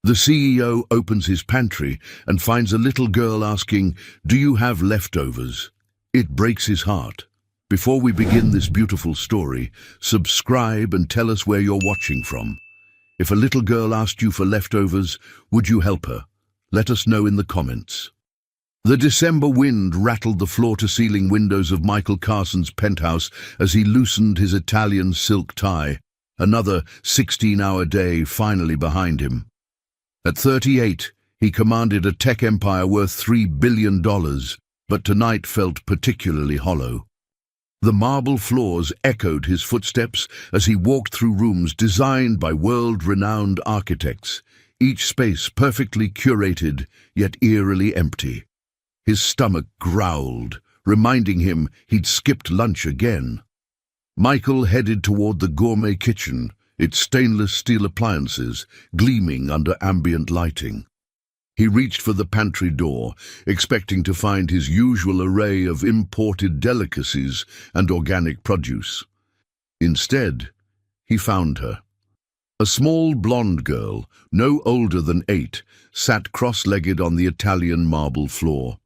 The CEO opens his pantry and finds a little girl asking, "Do you have leftovers?" It breaks his heart. Before we begin this beautiful story, subscribe and tell us where you're watching from. If a little girl asked you for leftovers, would you help her? Let us know in the comments. The December wind rattled the floor-to-ceiling windows of Michael Carson's penthouse as he loosened his Italian silk tie, another 16-hour day finally behind him. At 38, he commanded a tech empire worth $3 billion, but tonight felt particularly hollow. The marble floors echoed his footsteps as he walked through rooms designed by world-renowned architects, each space perfectly curated, yet eerily empty. His stomach growled, reminding him he'd skipped lunch again. Michael headed toward the gourmet kitchen, its stainless steel appliances gleaming under ambient lighting. He reached for the pantry door, expecting to find his usual array of imported delicacies and organic produce. Instead, he found her. A small blonde girl, no older than 8, sat cross-legged on the Italian marble floor.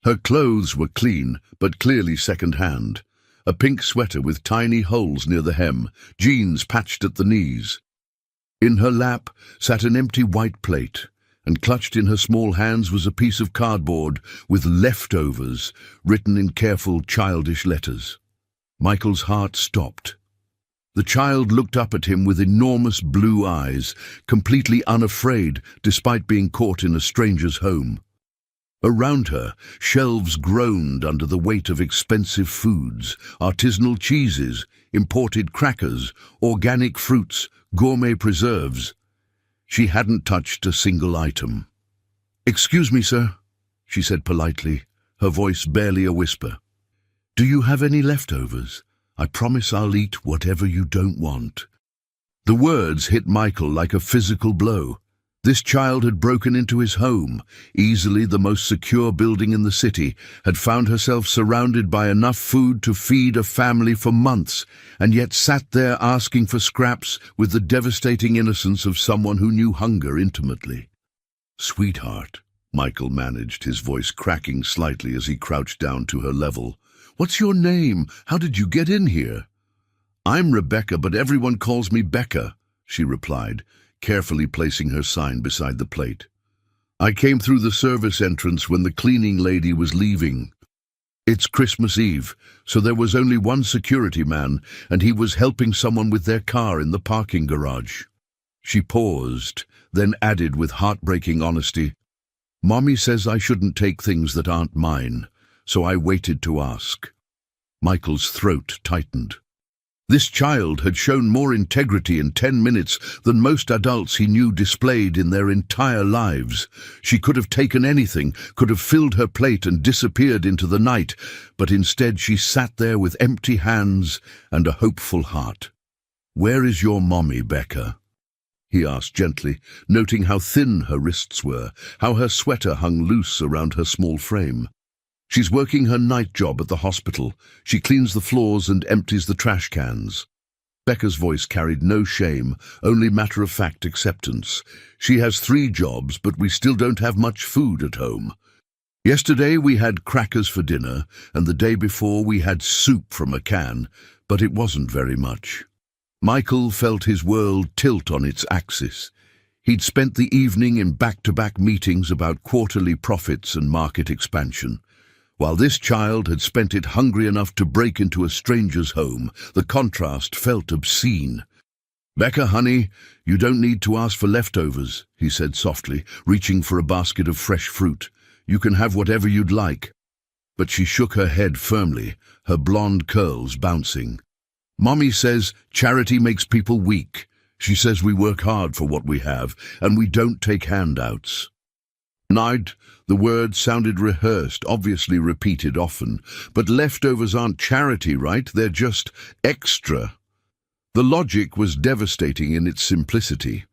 Her clothes were clean, but clearly second-hand. A pink sweater with tiny holes near the hem, jeans patched at the knees. In her lap sat an empty white plate, and clutched in her small hands was a piece of cardboard with leftovers written in careful childish letters. Michael's heart stopped. The child looked up at him with enormous blue eyes, completely unafraid despite being caught in a stranger's home. Around her, shelves groaned under the weight of expensive foods, artisanal cheeses, imported crackers, organic fruits, gourmet preserves. She hadn't touched a single item. "Excuse me, sir," she said politely, her voice barely a whisper. "Do you have any leftovers? I promise I'll eat whatever you don't want." The words hit Michael like a physical blow. This child had broken into his home, easily the most secure building in the city, had found herself surrounded by enough food to feed a family for months, and yet sat there asking for scraps with the devastating innocence of someone who knew hunger intimately. "Sweetheart," Michael managed, his voice cracking slightly as he crouched down to her level. "What's your name? How did you get in here?" "I'm Rebecca, but everyone calls me Becca," she replied, carefully placing her sign beside the plate. "I came through the service entrance when the cleaning lady was leaving. It's Christmas Eve, so there was only one security man, and he was helping someone with their car in the parking garage." She paused, then added with heartbreaking honesty, "Mommy says I shouldn't take things that aren't mine, so I waited to ask." Michael's throat tightened. This child had shown more integrity in 10 minutes than most adults he knew displayed in their entire lives. She could have taken anything, could have filled her plate and disappeared into the night, but instead she sat there with empty hands and a hopeful heart. "Where is your mommy, Becca?" he asked gently, noting how thin her wrists were, how her sweater hung loose around her small frame. "She's working her night job at the hospital. She cleans the floors and empties the trash cans." Becca's voice carried no shame, only matter-of-fact acceptance. "She has 3 jobs, but we still don't have much food at home. Yesterday we had crackers for dinner, and the day before we had soup from a can, but it wasn't very much." Michael felt his world tilt on its axis. He'd spent the evening in back-to-back meetings about quarterly profits and market expansion. While this child had spent it hungry enough to break into a stranger's home, the contrast felt obscene. "Becca, honey, you don't need to ask for leftovers," he said softly, reaching for a basket of fresh fruit. "You can have whatever you'd like." But she shook her head firmly, her blonde curls bouncing. "Mommy says charity makes people weak. She says we work hard for what we have, and we don't take handouts." "Nide," the word sounded rehearsed, obviously repeated often. "But leftovers aren't charity, right? They're just extra." The logic was devastating in its simplicity.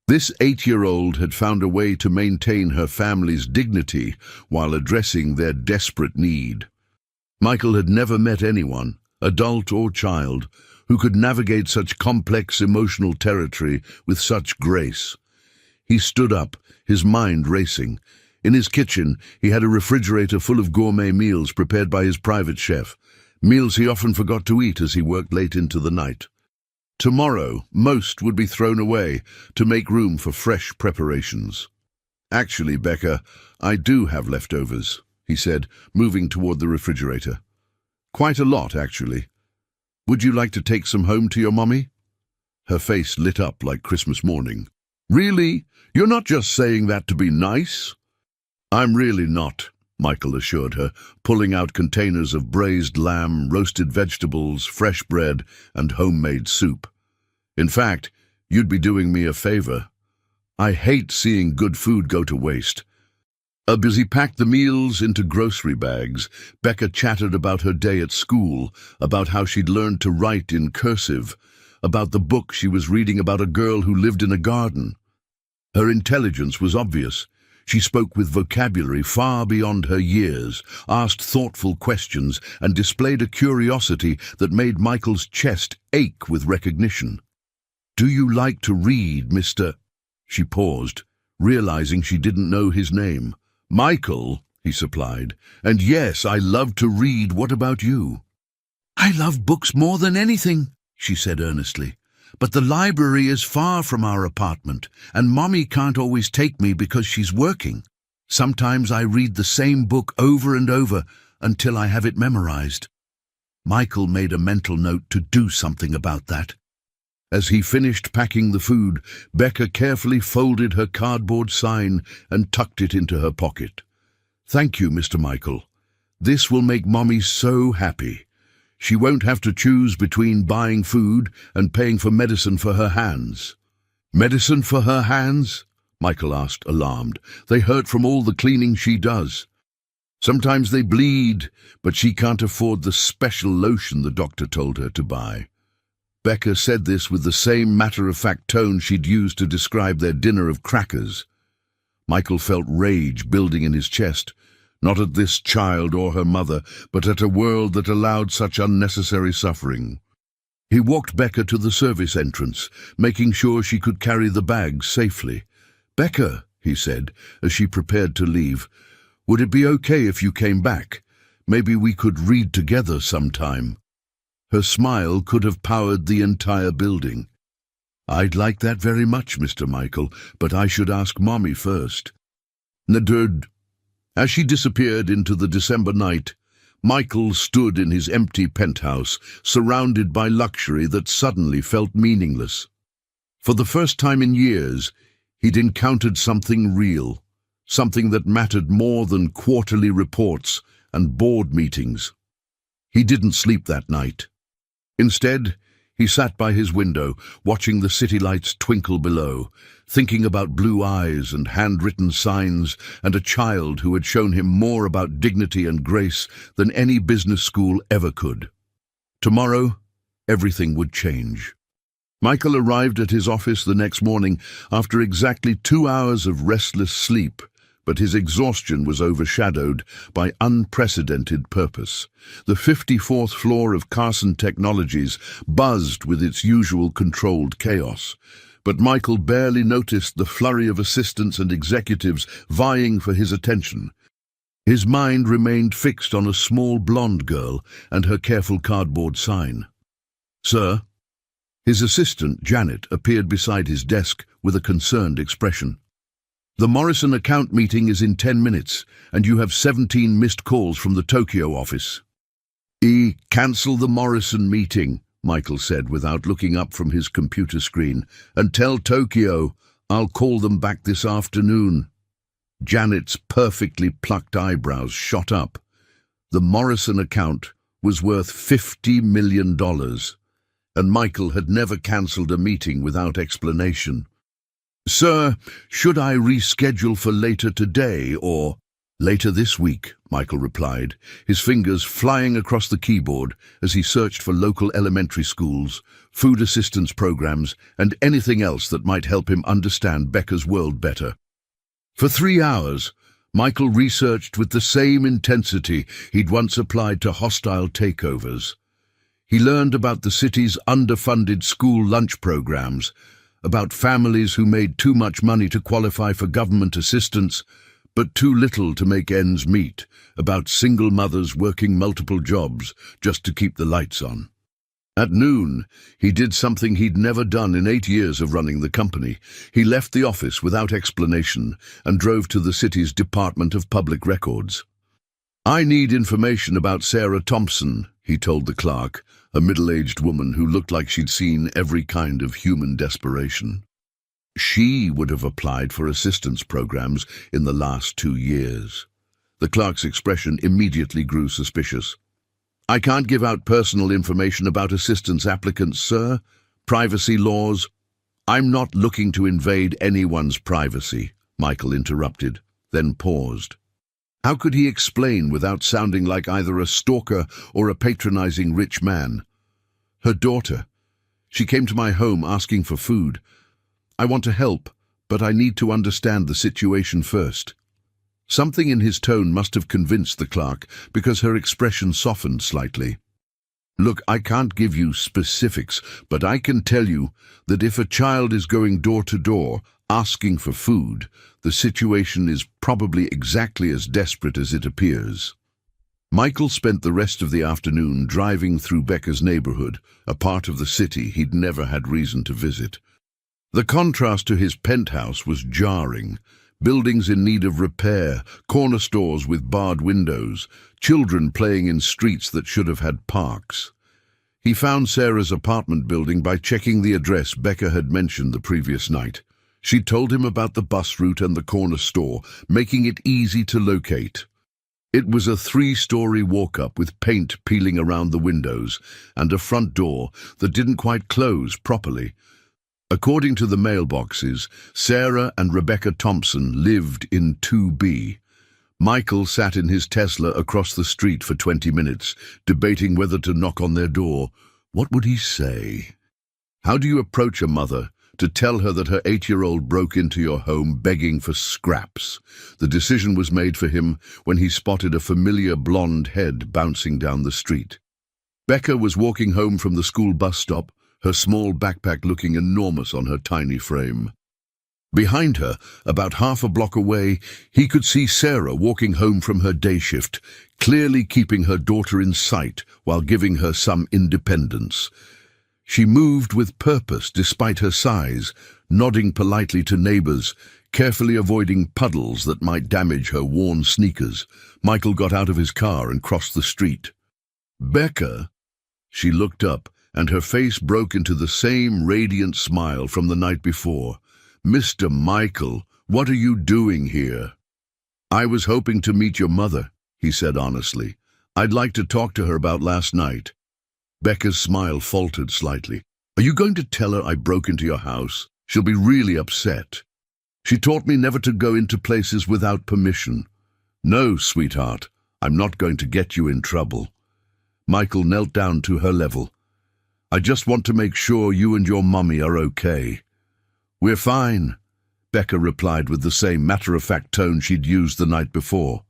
This 8-year-old had found a way to maintain her family's dignity while addressing their desperate need. Michael had never met anyone, adult or child, who could navigate such complex emotional territory with such grace. He stood up, his mind racing. In his kitchen, he had a refrigerator full of gourmet meals prepared by his private chef, meals he often forgot to eat as he worked late into the night. Tomorrow, most would be thrown away to make room for fresh preparations. "Actually, Becca, I do have leftovers," he said, moving toward the refrigerator. "Quite a lot, actually. Would you like to take some home to your mommy?" Her face lit up like Christmas morning. "Really? You're not just saying that to be nice?" "I'm really not," Michael assured her, pulling out containers of braised lamb, roasted vegetables, fresh bread, and homemade soup. "In fact, you'd be doing me a favor. I hate seeing good food go to waste." As he packed the meals into grocery bags, Becca chattered about her day at school, about how she'd learned to write in cursive, about the book she was reading about a girl who lived in a garden. Her intelligence was obvious. She spoke with vocabulary far beyond her years, asked thoughtful questions, and displayed a curiosity that made Michael's chest ache with recognition. "Do you like to read, Mr.?" She paused, realizing she didn't know his name. "Michael," he supplied. "And yes, I love to read. What about you?" "I love books more than anything," she said earnestly. "But the library is far from our apartment, and Mommy can't always take me because she's working. Sometimes I read the same book over and over until I have it memorized." Michael made a mental note to do something about that. As he finished packing the food, Becca carefully folded her cardboard sign and tucked it into her pocket. "Thank you, Mr. Michael. This will make Mommy so happy. She won't have to choose between buying food and paying for medicine for her hands." "Medicine for her hands?" Michael asked, alarmed. "They hurt from all the cleaning she does." "Sometimes they bleed, but she can't afford the special lotion the doctor told her to buy." Becca said this with the same matter-of-fact tone she'd used to describe their dinner of crackers. Michael felt rage building in his chest, not at this child or her mother, but at a world that allowed such unnecessary suffering. He walked Becca to the service entrance, making sure she could carry the bags safely. "Becca," he said, as she prepared to leave, "would it be okay if you came back? Maybe we could read together sometime." Her smile could have powered the entire building. "I'd like that very much, Mr. Michael, but I should ask Mommy first." "Nadud." As she disappeared into the December night, Michael stood in his empty penthouse, surrounded by luxury that suddenly felt meaningless. For the first time in years, he'd encountered something real, something that mattered more than quarterly reports and board meetings. He didn't sleep that night. Instead, he sat by his window, watching the city lights twinkle below, thinking about blue eyes and handwritten signs and a child who had shown him more about dignity and grace than any business school ever could. Tomorrow, everything would change. Michael arrived at his office the next morning after exactly 2 hours of restless sleep, but his exhaustion was overshadowed by unprecedented purpose. The 54th floor of Carson Technologies buzzed with its usual controlled chaos, but Michael barely noticed the flurry of assistants and executives vying for his attention. His mind remained fixed on a small blonde girl and her careful cardboard sign. "Sir?" His assistant, Janet, appeared beside his desk with a concerned expression. "The Morrison account meeting is in 10 minutes, and you have 17 missed calls from the Tokyo office." Cancel the Morrison meeting," Michael said without looking up from his computer screen, "and tell Tokyo I'll call them back this afternoon." Janet's perfectly plucked eyebrows shot up. The Morrison account was worth $50 million, and Michael had never cancelled a meeting without explanation. "Sir, should I reschedule for later today or—" "Later this week," Michael replied, his fingers flying across the keyboard as he searched for local elementary schools, food assistance programs, and anything else that might help him understand Becca's world better. For 3 hours, Michael researched with the same intensity he'd once applied to hostile takeovers. He learned about the city's underfunded school lunch programs, about families who made too much money to qualify for government assistance, but too little to make ends meet, about single mothers working multiple jobs just to keep the lights on. At noon, he did something he'd never done in 8 years of running the company. He left the office without explanation and drove to the city's Department of Public Records. "I need information about Sarah Thompson," he told the clerk, a middle-aged woman who looked like she'd seen every kind of human desperation. She would have applied for assistance programs in the last 2 years. The clerk's expression immediately grew suspicious. "I can't give out personal information about assistance applicants, sir. Privacy laws." "I'm not looking to invade anyone's privacy," Michael interrupted, then paused. How could he explain without sounding like either a stalker or a patronizing rich man? "Her daughter. She came to my home asking for food. I want to help, but I need to understand the situation first." Something in his tone must have convinced the clerk, because her expression softened slightly. "Look, I can't give you specifics, but I can tell you that if a child is going door to door asking for food, the situation is probably exactly as desperate as it appears." Michael spent the rest of the afternoon driving through Becca's neighborhood, a part of the city he'd never had reason to visit. The contrast to his penthouse was jarring. Buildings in need of repair, corner stores with barred windows, children playing in streets that should have had parks. He found Sarah's apartment building by checking the address Becca had mentioned the previous night. She told him about the bus route and the corner store, making it easy to locate. It was a 3-story walk-up with paint peeling around the windows and a front door that didn't quite close properly. According to the mailboxes, Sarah and Rebecca Thompson lived in 2B. Michael sat in his Tesla across the street for 20 minutes, debating whether to knock on their door. What would he say? How do you approach a mother to tell her that her 8-year-old broke into your home begging for scraps? The decision was made for him when he spotted a familiar blonde head bouncing down the street. Becca was walking home from the school bus stop, her small backpack looking enormous on her tiny frame. Behind her, about half a block away, he could see Sarah walking home from her day shift, clearly keeping her daughter in sight while giving her some independence. She moved with purpose despite her size, nodding politely to neighbors, carefully avoiding puddles that might damage her worn sneakers. Michael got out of his car and crossed the street. "Becca?" She looked up, and her face broke into the same radiant smile from the night before. "Mr. Michael, what are you doing here?" "I was hoping to meet your mother," he said honestly. "I'd like to talk to her about last night." Becca's smile faltered slightly. "Are you going to tell her I broke into your house? She'll be really upset. She taught me never to go into places without permission." "No, sweetheart, I'm not going to get you in trouble." Michael knelt down to her level. "I just want to make sure you and your mummy are okay." "We're fine," Becca replied with the same matter-of-fact tone she'd used the night before.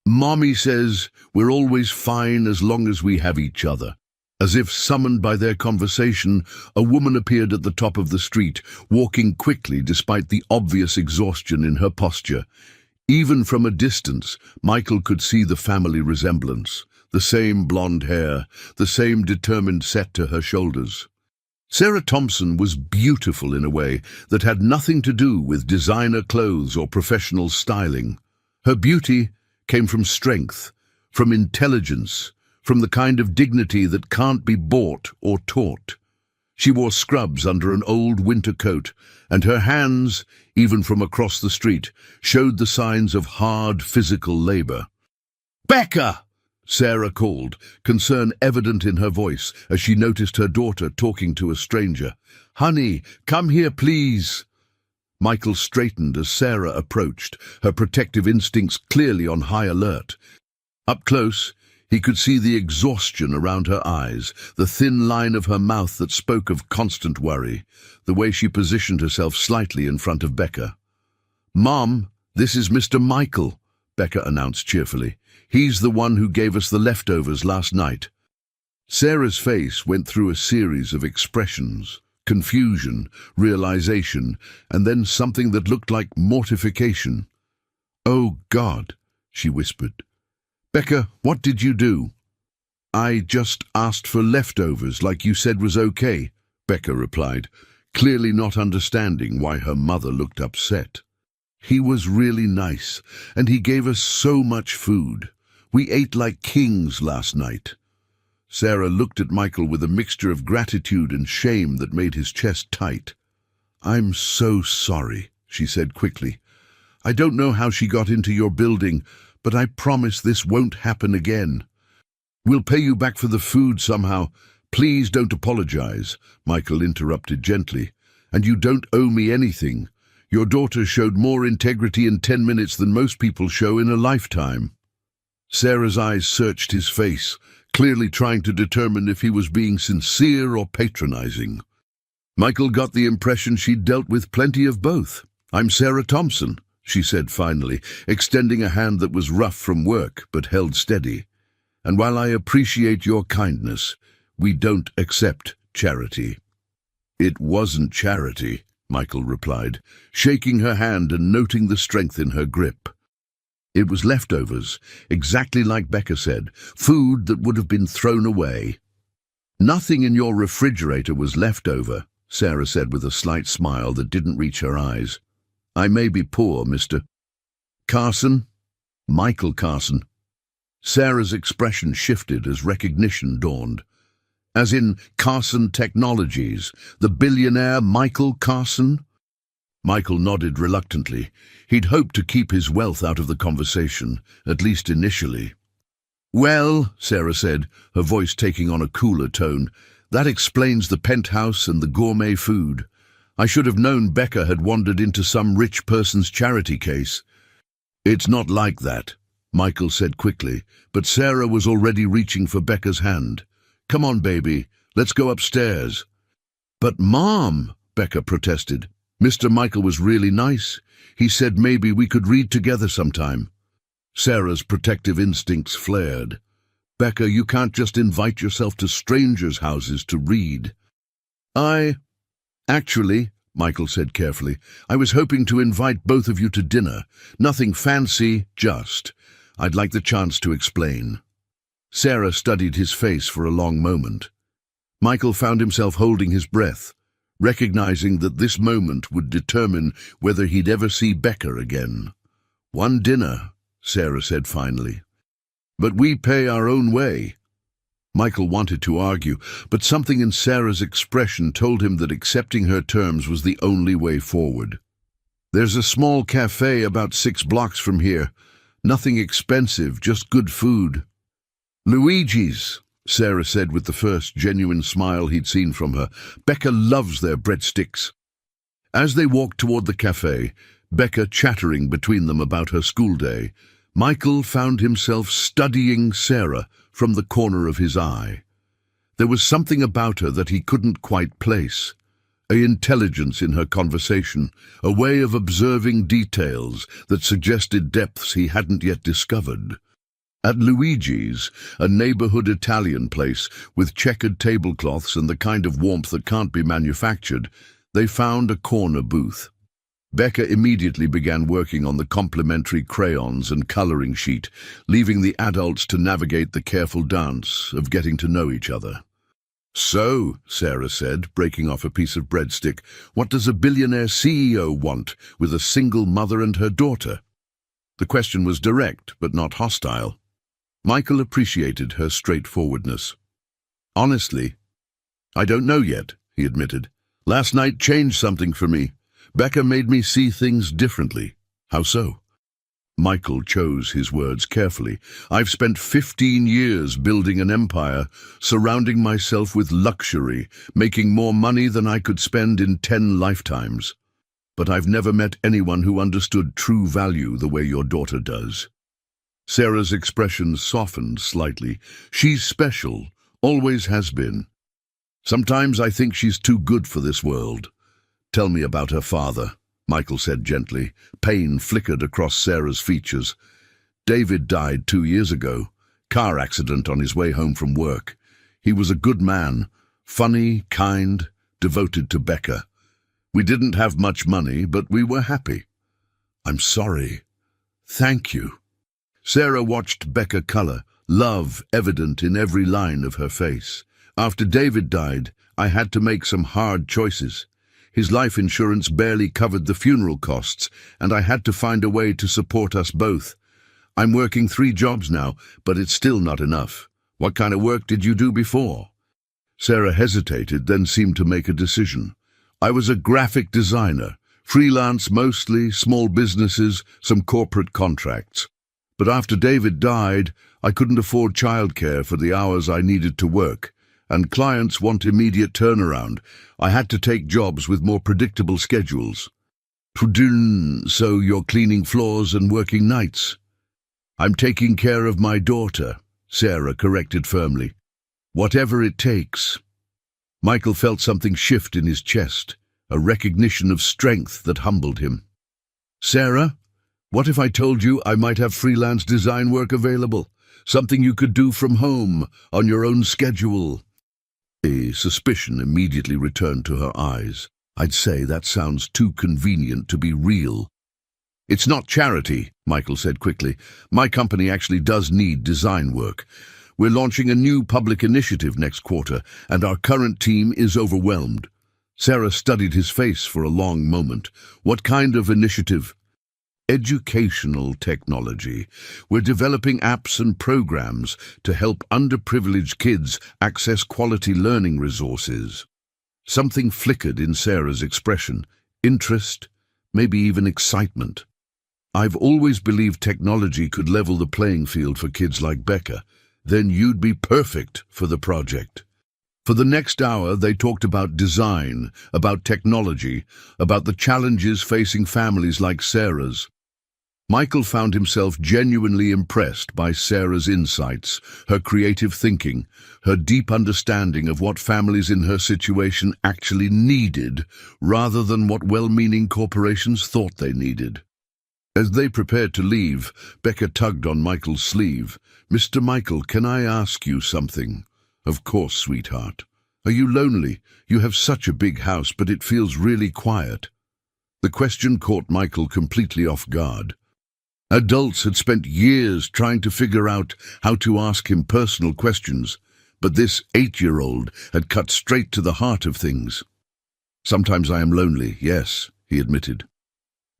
"Mommy says we're always fine as long as we have each other." As if summoned by their conversation, a woman appeared at the top of the street, walking quickly despite the obvious exhaustion in her posture. Even from a distance, Michael could see the family resemblance. The same blonde hair, the same determined set to her shoulders. Sarah Thompson was beautiful in a way that had nothing to do with designer clothes or professional styling. Her beauty came from strength, from intelligence, from the kind of dignity that can't be bought or taught. She wore scrubs under an old winter coat, and her hands, even from across the street, showed the signs of hard physical labor. "Becca!" Sarah called, concern evident in her voice as she noticed her daughter talking to a stranger. "Honey, come here, please." Michael straightened as Sarah approached, her protective instincts clearly on high alert. Up close, he could see the exhaustion around her eyes, the thin line of her mouth that spoke of constant worry, the way she positioned herself slightly in front of Becca. "Mom, this is Mr. Michael," Becca announced cheerfully. "He's the one who gave us the leftovers last night." Sarah's face went through a series of expressions: confusion, realization, and then something that looked like mortification. "Oh, God," she whispered. "Becca, what did you do?" "I just asked for leftovers like you said was okay," Becca replied, clearly not understanding why her mother looked upset. "He was really nice, and he gave us so much food. We ate like kings last night." Sarah looked at Michael with a mixture of gratitude and shame that made his chest tight. "I'm so sorry," she said quickly. "I don't know how she got into your building, but I promise this won't happen again." "We'll pay you back for the food somehow. Please don't apologize," Michael interrupted gently. "And you don't owe me anything. Your daughter showed more integrity in 10 minutes than most people show in a lifetime." Sarah's eyes searched his face, clearly trying to determine if he was being sincere or patronizing. Michael got the impression she'd dealt with plenty of both. "I'm Sarah Thompson," she said finally, extending a hand that was rough from work but held steady. "And while I appreciate your kindness, we don't accept charity." "It wasn't charity," Michael replied, shaking her hand and noting the strength in her grip. "It was leftovers, exactly like Becca said, food that would have been thrown away." "Nothing in your refrigerator was leftover," Sarah said with a slight smile that didn't reach her eyes. "I may be poor, Mr. Carson." "Michael Carson." Sarah's expression shifted as recognition dawned. "As in Carson Technologies, the billionaire Michael Carson?" Michael nodded reluctantly. He'd hoped to keep his wealth out of the conversation, at least initially. "Well," Sarah said, her voice taking on a cooler tone, "that explains the penthouse and the gourmet food. I should have known Becca had wandered into some rich person's charity case." "It's not like that," Michael said quickly, but Sarah was already reaching for Becca's hand. "Come on, baby, let's go upstairs." "But Mom," Becca protested. "Mr. Michael was really nice. He said maybe we could read together sometime." Sarah's protective instincts flared. "Becca, you can't just invite yourself to strangers' houses to read." Actually," Michael said carefully, "I was hoping to invite both of you to dinner. Nothing fancy, just. I'd like the chance to explain." Sarah studied his face for a long moment. Michael found himself holding his breath, recognizing that this moment would determine whether he'd ever see Becca again. "One dinner," Sarah said finally. "But we pay our own way." Michael wanted to argue, but something in Sarah's expression told him that accepting her terms was the only way forward. "There's a small cafe about 6 blocks from here. Nothing expensive, just good food." "Luigi's," Sarah said with the first genuine smile he'd seen from her. "Becca loves their breadsticks." As they walked toward the cafe, Becca chattering between them about her school day, Michael found himself studying Sarah from the corner of his eye. There was something about her that he couldn't quite place. An intelligence in her conversation, a way of observing details that suggested depths he hadn't yet discovered. At Luigi's, a neighborhood Italian place with checkered tablecloths and the kind of warmth that can't be manufactured, they found a corner booth. Becca immediately began working on the complimentary crayons and coloring sheet, leaving the adults to navigate the careful dance of getting to know each other. "So," Sarah said, breaking off a piece of breadstick, "what does a billionaire CEO want with a single mother and her daughter?" The question was direct, but not hostile. Michael appreciated her straightforwardness. "Honestly, I don't know yet," he admitted. "Last night changed something for me. Becca made me see things differently." "How so?" Michael chose his words carefully. "I've spent 15 years building an empire, surrounding myself with luxury, making more money than I could spend in 10 lifetimes. But I've never met anyone who understood true value the way your daughter does." Sarah's expression softened slightly. "She's special, always has been. Sometimes I think she's too good for this world." "Tell me about her father," Michael said gently. Pain flickered across Sarah's features. "David died 2 years ago. Car accident on his way home from work. He was a good man, funny, kind, devoted to Becca. We didn't have much money, but we were happy. I'm sorry. Thank you. Sarah watched Becca color, love evident in every line of her face. After David died, I had to make some hard choices. His life insurance barely covered the funeral costs, and I had to find a way to support us both. I'm working 3 jobs now, but it's still not enough. What kind of work did you do before? Sarah hesitated, then seemed to make a decision. I was a graphic designer, freelance mostly, small businesses, some corporate contracts. But after David died, I couldn't afford childcare for the hours I needed to work, and clients want immediate turnaround. I had to take jobs with more predictable schedules. So you're cleaning floors and working nights? I'm taking care of my daughter, Sarah corrected firmly. Whatever it takes. Michael felt something shift in his chest, a recognition of strength that humbled him. Sarah, what if I told you I might have freelance design work available? Something you could do from home, on your own schedule. A suspicion immediately returned to her eyes. I'd say that sounds too convenient to be real. It's not charity, Michael said quickly. My company actually does need design work. We're launching a new public initiative next quarter, and our current team is overwhelmed. Sarah studied his face for a long moment. What kind of initiative? Educational technology. We're developing apps and programs to help underprivileged kids access quality learning resources. Something flickered in Sarah's expression. Interest, maybe even excitement. I've always believed technology could level the playing field for kids like Becca. Then you'd be perfect for the project. For the next hour, they talked about design, about technology, about the challenges facing families like Sarah's. Michael found himself genuinely impressed by Sarah's insights, her creative thinking, her deep understanding of what families in her situation actually needed, rather than what well-meaning corporations thought they needed. As they prepared to leave, Becca tugged on Michael's sleeve. Mr. Michael, can I ask you something? Of course, sweetheart. Are you lonely? You have such a big house, but it feels really quiet. The question caught Michael completely off guard. Adults had spent years trying to figure out how to ask him personal questions, but this 8-year-old had cut straight to the heart of things. Sometimes I am lonely, yes, he admitted.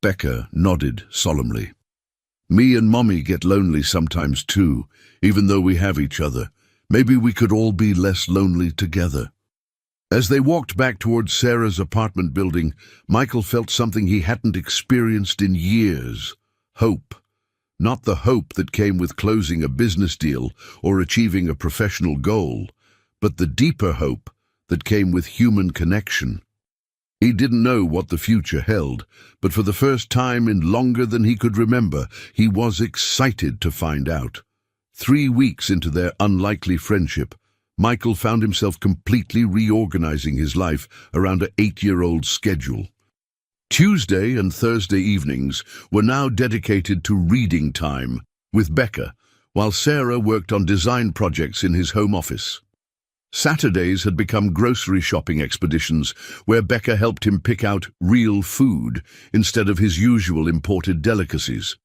Becca nodded solemnly. Me and Mommy get lonely sometimes too, even though we have each other. Maybe we could all be less lonely together. As they walked back towards Sarah's apartment building, Michael felt something he hadn't experienced in years. Hope. Not the hope that came with closing a business deal or achieving a professional goal, but the deeper hope that came with human connection. He didn't know what the future held, but for the first time in longer than he could remember, he was excited to find out. 3 weeks into their unlikely friendship, Michael found himself completely reorganizing his life around an 8-year-old's schedule. Tuesday and Thursday evenings were now dedicated to reading time with Becca, while Sarah worked on design projects in his home office. Saturdays had become grocery shopping expeditions where Becca helped him pick out real food instead of his usual imported delicacies.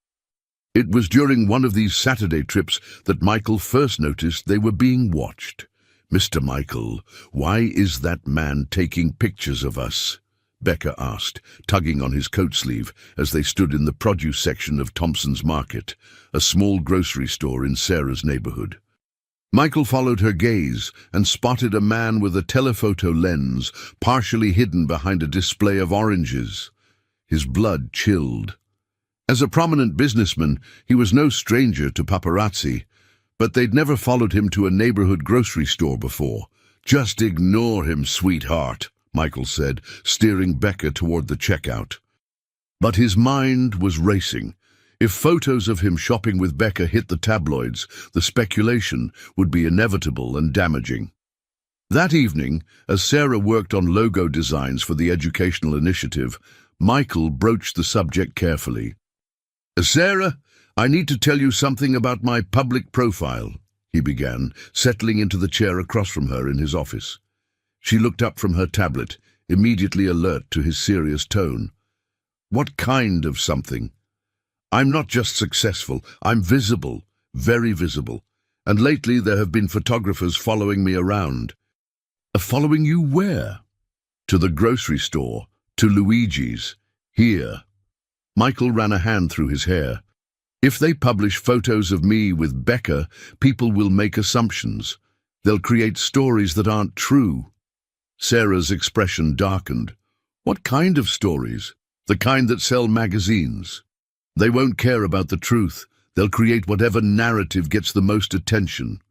It was during one of these Saturday trips that Michael first noticed they were being watched. Mr. Michael, why is that man taking pictures of us? Becca asked, tugging on his coat sleeve as they stood in the produce section of Thompson's Market, a small grocery store in Sarah's neighborhood. Michael followed her gaze and spotted a man with a telephoto lens partially hidden behind a display of oranges. His blood chilled. As a prominent businessman, he was no stranger to paparazzi, but they'd never followed him to a neighborhood grocery store before. Just ignore him, sweetheart, Michael said, steering Becca toward the checkout. But his mind was racing. If photos of him shopping with Becca hit the tabloids, the speculation would be inevitable and damaging. That evening, as Sarah worked on logo designs for the educational initiative, Michael broached the subject carefully. Sarah, I need to tell you something about my public profile, he began, settling into the chair across from her in his office. She looked up from her tablet, immediately alert to his serious tone. "What kind of something?" "I'm not just successful, I'm visible, very visible. And lately there have been photographers following me around." "Following you where?" "To the grocery store, to Luigi's, here." Michael ran a hand through his hair. "If they publish photos of me with Becca, people will make assumptions. They'll create stories that aren't true." Sarah's expression darkened. "What kind of stories?" "The kind that sell magazines. They won't care about the truth. They'll create whatever narrative gets the most attention."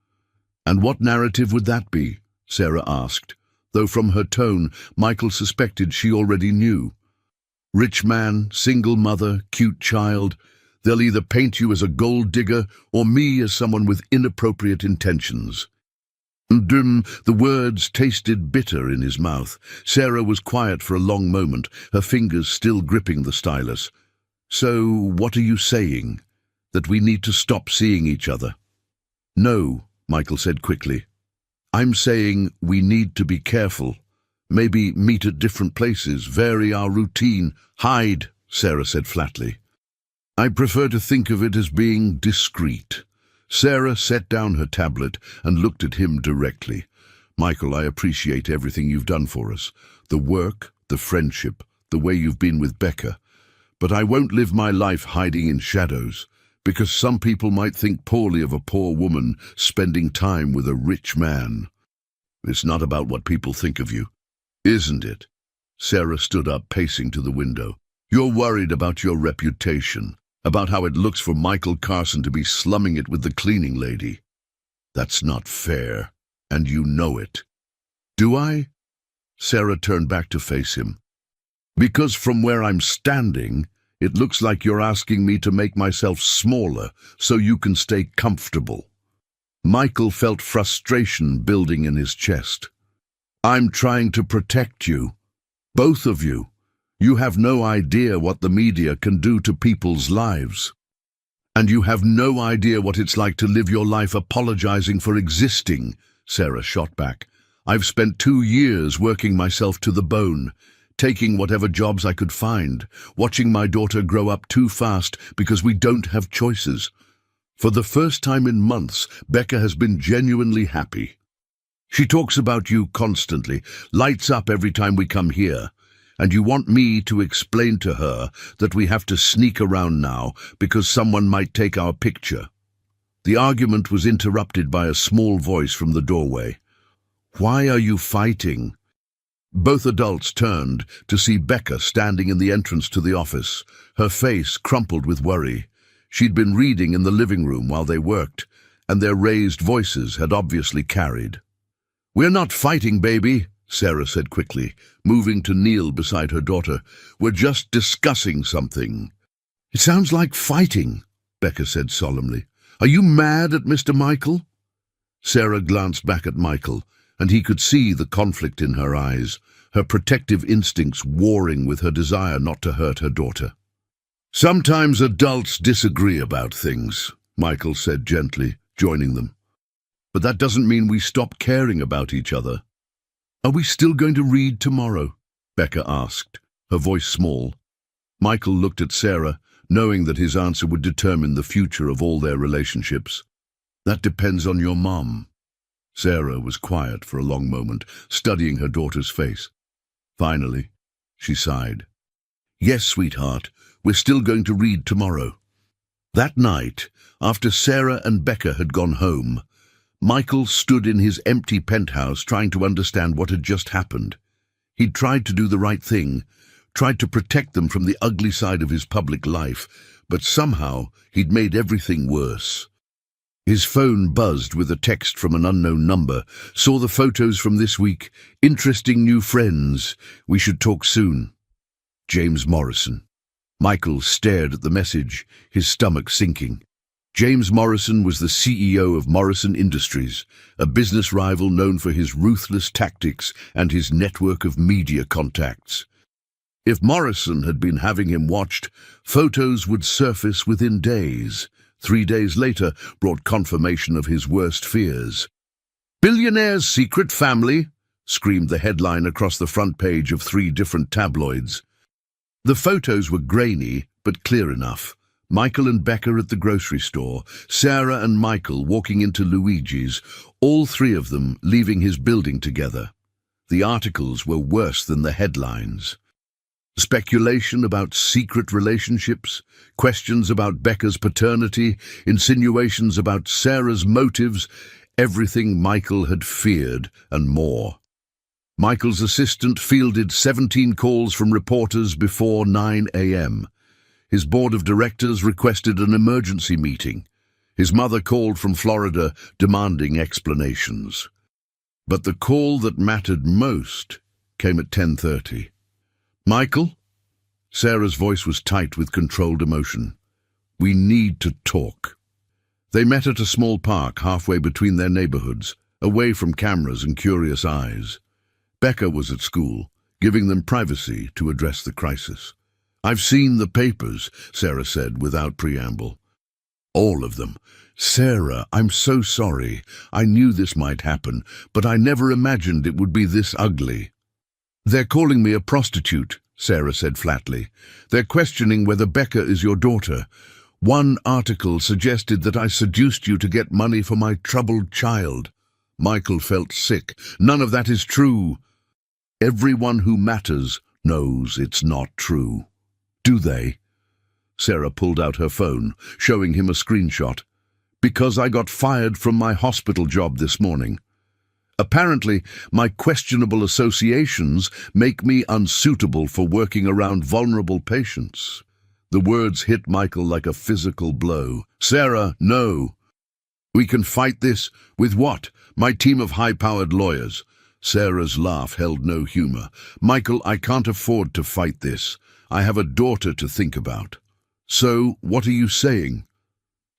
"And what narrative would that be?" Sarah asked, though from her tone, Michael suspected she already knew. "Rich man, single mother, cute child. They'll either paint you as a gold digger or me as someone with inappropriate intentions." The words tasted bitter in his mouth. Sarah was quiet for a long moment, her fingers still gripping the stylus. "So, what are you saying? That we need to stop seeing each other?" "No," Michael said quickly. "I'm saying we need to be careful. Maybe meet at different places, vary our routine, hide," Sarah said flatly. "I prefer to think of it as being discreet." Sarah set down her tablet and looked at him directly. "Michael, I appreciate everything you've done for us. The work, the friendship, the way you've been with Becca. But I won't live my life hiding in shadows, because some people might think poorly of a poor woman spending time with a rich man." "It's not about what people think of you, isn't it?" Sarah stood up, pacing to the window. "You're worried about your reputation, about how it looks for Michael Carson to be slumming it with the cleaning lady. That's not fair, and you know it." "Do I?" Sarah turned back to face him. "Because from where I'm standing, it looks like you're asking me to make myself smaller so you can stay comfortable." Michael felt frustration building in his chest. "I'm trying to protect you. Both of you. You have no idea what the media can do to people's lives. And you have no idea what it's like to live your life apologizing for existing," Sarah shot back. "I've spent 2 years working myself to the bone, taking whatever jobs I could find, watching my daughter grow up too fast because we don't have choices. For the first time in months, Becca has been genuinely happy. She talks about you constantly, lights up every time we come here. And you want me to explain to her that we have to sneak around now because someone might take our picture." The argument was interrupted by a small voice from the doorway. "Why are you fighting?" Both adults turned to see Becca standing in the entrance to the office, her face crumpled with worry. She'd been reading in the living room while they worked, and their raised voices had obviously carried. "We're not fighting, baby," Sarah said quickly, moving to kneel beside her daughter. "We're just discussing something." "It sounds like fighting," Becca said solemnly. "Are you mad at Mr. Michael?" Sarah glanced back at Michael, and he could see the conflict in her eyes, her protective instincts warring with her desire not to hurt her daughter. "Sometimes adults disagree about things," Michael said gently, joining them. "But that doesn't mean we stop caring about each other." "Are we still going to read tomorrow?" Becca asked, her voice small. Michael looked at Sarah, knowing that his answer would determine the future of all their relationships. "That depends on your mom." Sarah was quiet for a long moment, studying her daughter's face. Finally, she sighed. "Yes, sweetheart, we're still going to read tomorrow." That night, after Sarah and Becca had gone home, Michael stood in his empty penthouse trying to understand what had just happened. He'd tried to do the right thing, tried to protect them from the ugly side of his public life, but somehow he'd made everything worse. His phone buzzed with a text from an unknown number. "Saw the photos from this week. Interesting new friends. We should talk soon. James Morrison." Michael stared at the message, his stomach sinking. James Morrison was the CEO of Morrison Industries, a business rival known for his ruthless tactics and his network of media contacts. If Morrison had been having him watched, photos would surface within days. 3 days later brought confirmation of his worst fears. "Billionaire's secret family," screamed the headline across the front page of 3 different tabloids. The photos were grainy, but clear enough. Michael and Becca at the grocery store, Sarah and Michael walking into Luigi's, all 3 of them leaving his building together. The articles were worse than the headlines. Speculation about secret relationships, questions about Becca's paternity, insinuations about Sarah's motives, everything Michael had feared and more. Michael's assistant fielded 17 calls from reporters before 9 a.m. His board of directors requested an emergency meeting. His mother called from Florida, demanding explanations. But the call that mattered most came at 10:30. "Michael?" Sarah's voice was tight with controlled emotion. "We need to talk." They met at a small park halfway between their neighborhoods, away from cameras and curious eyes. Becca was at school, giving them privacy to address the crisis. "I've seen the papers," Sarah said without preamble. "All of them. Sarah, I'm so sorry. I knew this might happen, but I never imagined it would be this ugly." "They're calling me a prostitute," Sarah said flatly. "They're questioning whether Becca is your daughter. One article suggested that I seduced you to get money for my troubled child." Michael felt sick. "None of that is true." "Everyone who matters knows it's not true." "Do they?" Sarah pulled out her phone, showing him a screenshot. "Because I got fired from my hospital job this morning. Apparently, my questionable associations make me unsuitable for working around vulnerable patients." The words hit Michael like a physical blow. "Sarah, no. We can fight this. With what? My team of high-powered lawyers." Sarah's laugh held no humor. "Michael, I can't afford to fight this. I have a daughter to think about." "So, what are you saying?"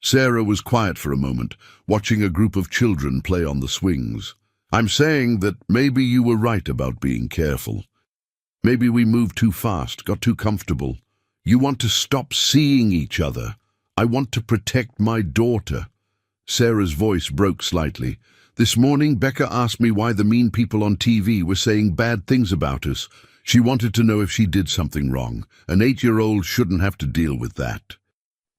Sarah was quiet for a moment, watching a group of children play on the swings. "I'm saying that maybe you were right about being careful. Maybe we moved too fast, got too comfortable. You want to stop seeing each other. I want to protect my daughter." Sarah's voice broke slightly. "This morning, Becca asked me why the mean people on TV were saying bad things about us. She wanted to know if she did something wrong. An 8-year-old shouldn't have to deal with that."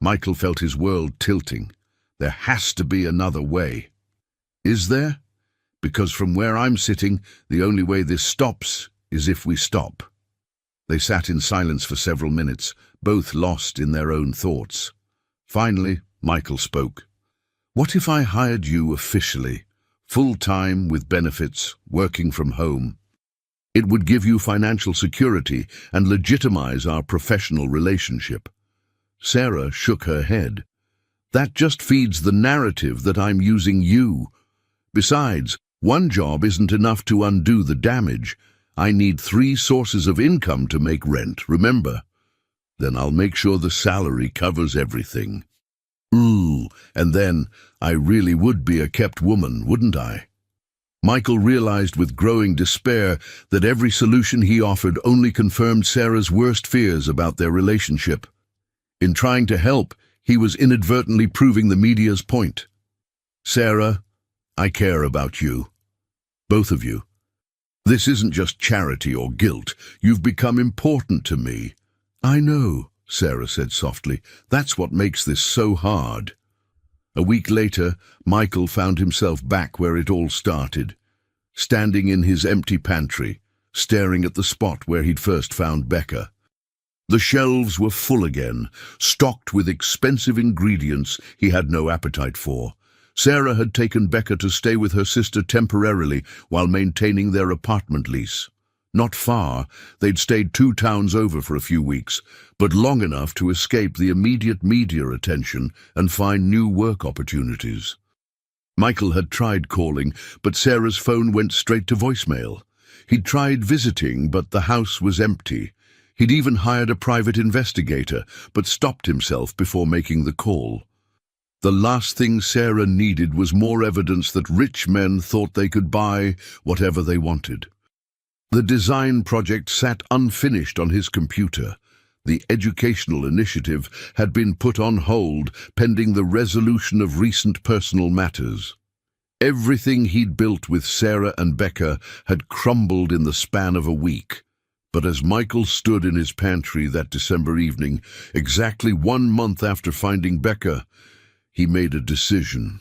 Michael felt his world tilting. There has to be another way. Is there? Because from where I'm sitting, the only way this stops is if we stop. They sat in silence for several minutes, both lost in their own thoughts. Finally, Michael spoke. "What if I hired you officially, full-time with benefits, working from home? It would give you financial security and legitimize our professional relationship." Sarah shook her head. "That just feeds the narrative that I'm using you. Besides, one job isn't enough to undo the damage. I need 3 sources of income to make rent, remember? Then I'll make sure the salary covers everything." "Ooh, and then I really would be a kept woman, wouldn't I?" Michael realized with growing despair that every solution he offered only confirmed Sarah's worst fears about their relationship. In trying to help, he was inadvertently proving the media's point. "Sarah, I care about you. Both of you. This isn't just charity or guilt. You've become important to me." "I know," Sarah said softly. "That's what makes this so hard." A week later, Michael found himself back where it all started, standing in his empty pantry, staring at the spot where he'd first found Becca. The shelves were full again, stocked with expensive ingredients he had no appetite for. Sarah had taken Becca to stay with her sister temporarily while maintaining their apartment lease. Not far, they'd stayed 2 towns over for a few weeks, but long enough to escape the immediate media attention and find new work opportunities. Michael had tried calling, but Sarah's phone went straight to voicemail. He'd tried visiting, but the house was empty. He'd even hired a private investigator, but stopped himself before making the call. The last thing Sarah needed was more evidence that rich men thought they could buy whatever they wanted. The design project sat unfinished on his computer. The educational initiative had been put on hold pending the resolution of recent personal matters. Everything he'd built with Sarah and Becca had crumbled in the span of a week. But as Michael stood in his pantry that December evening, exactly 1 month after finding Becca, he made a decision.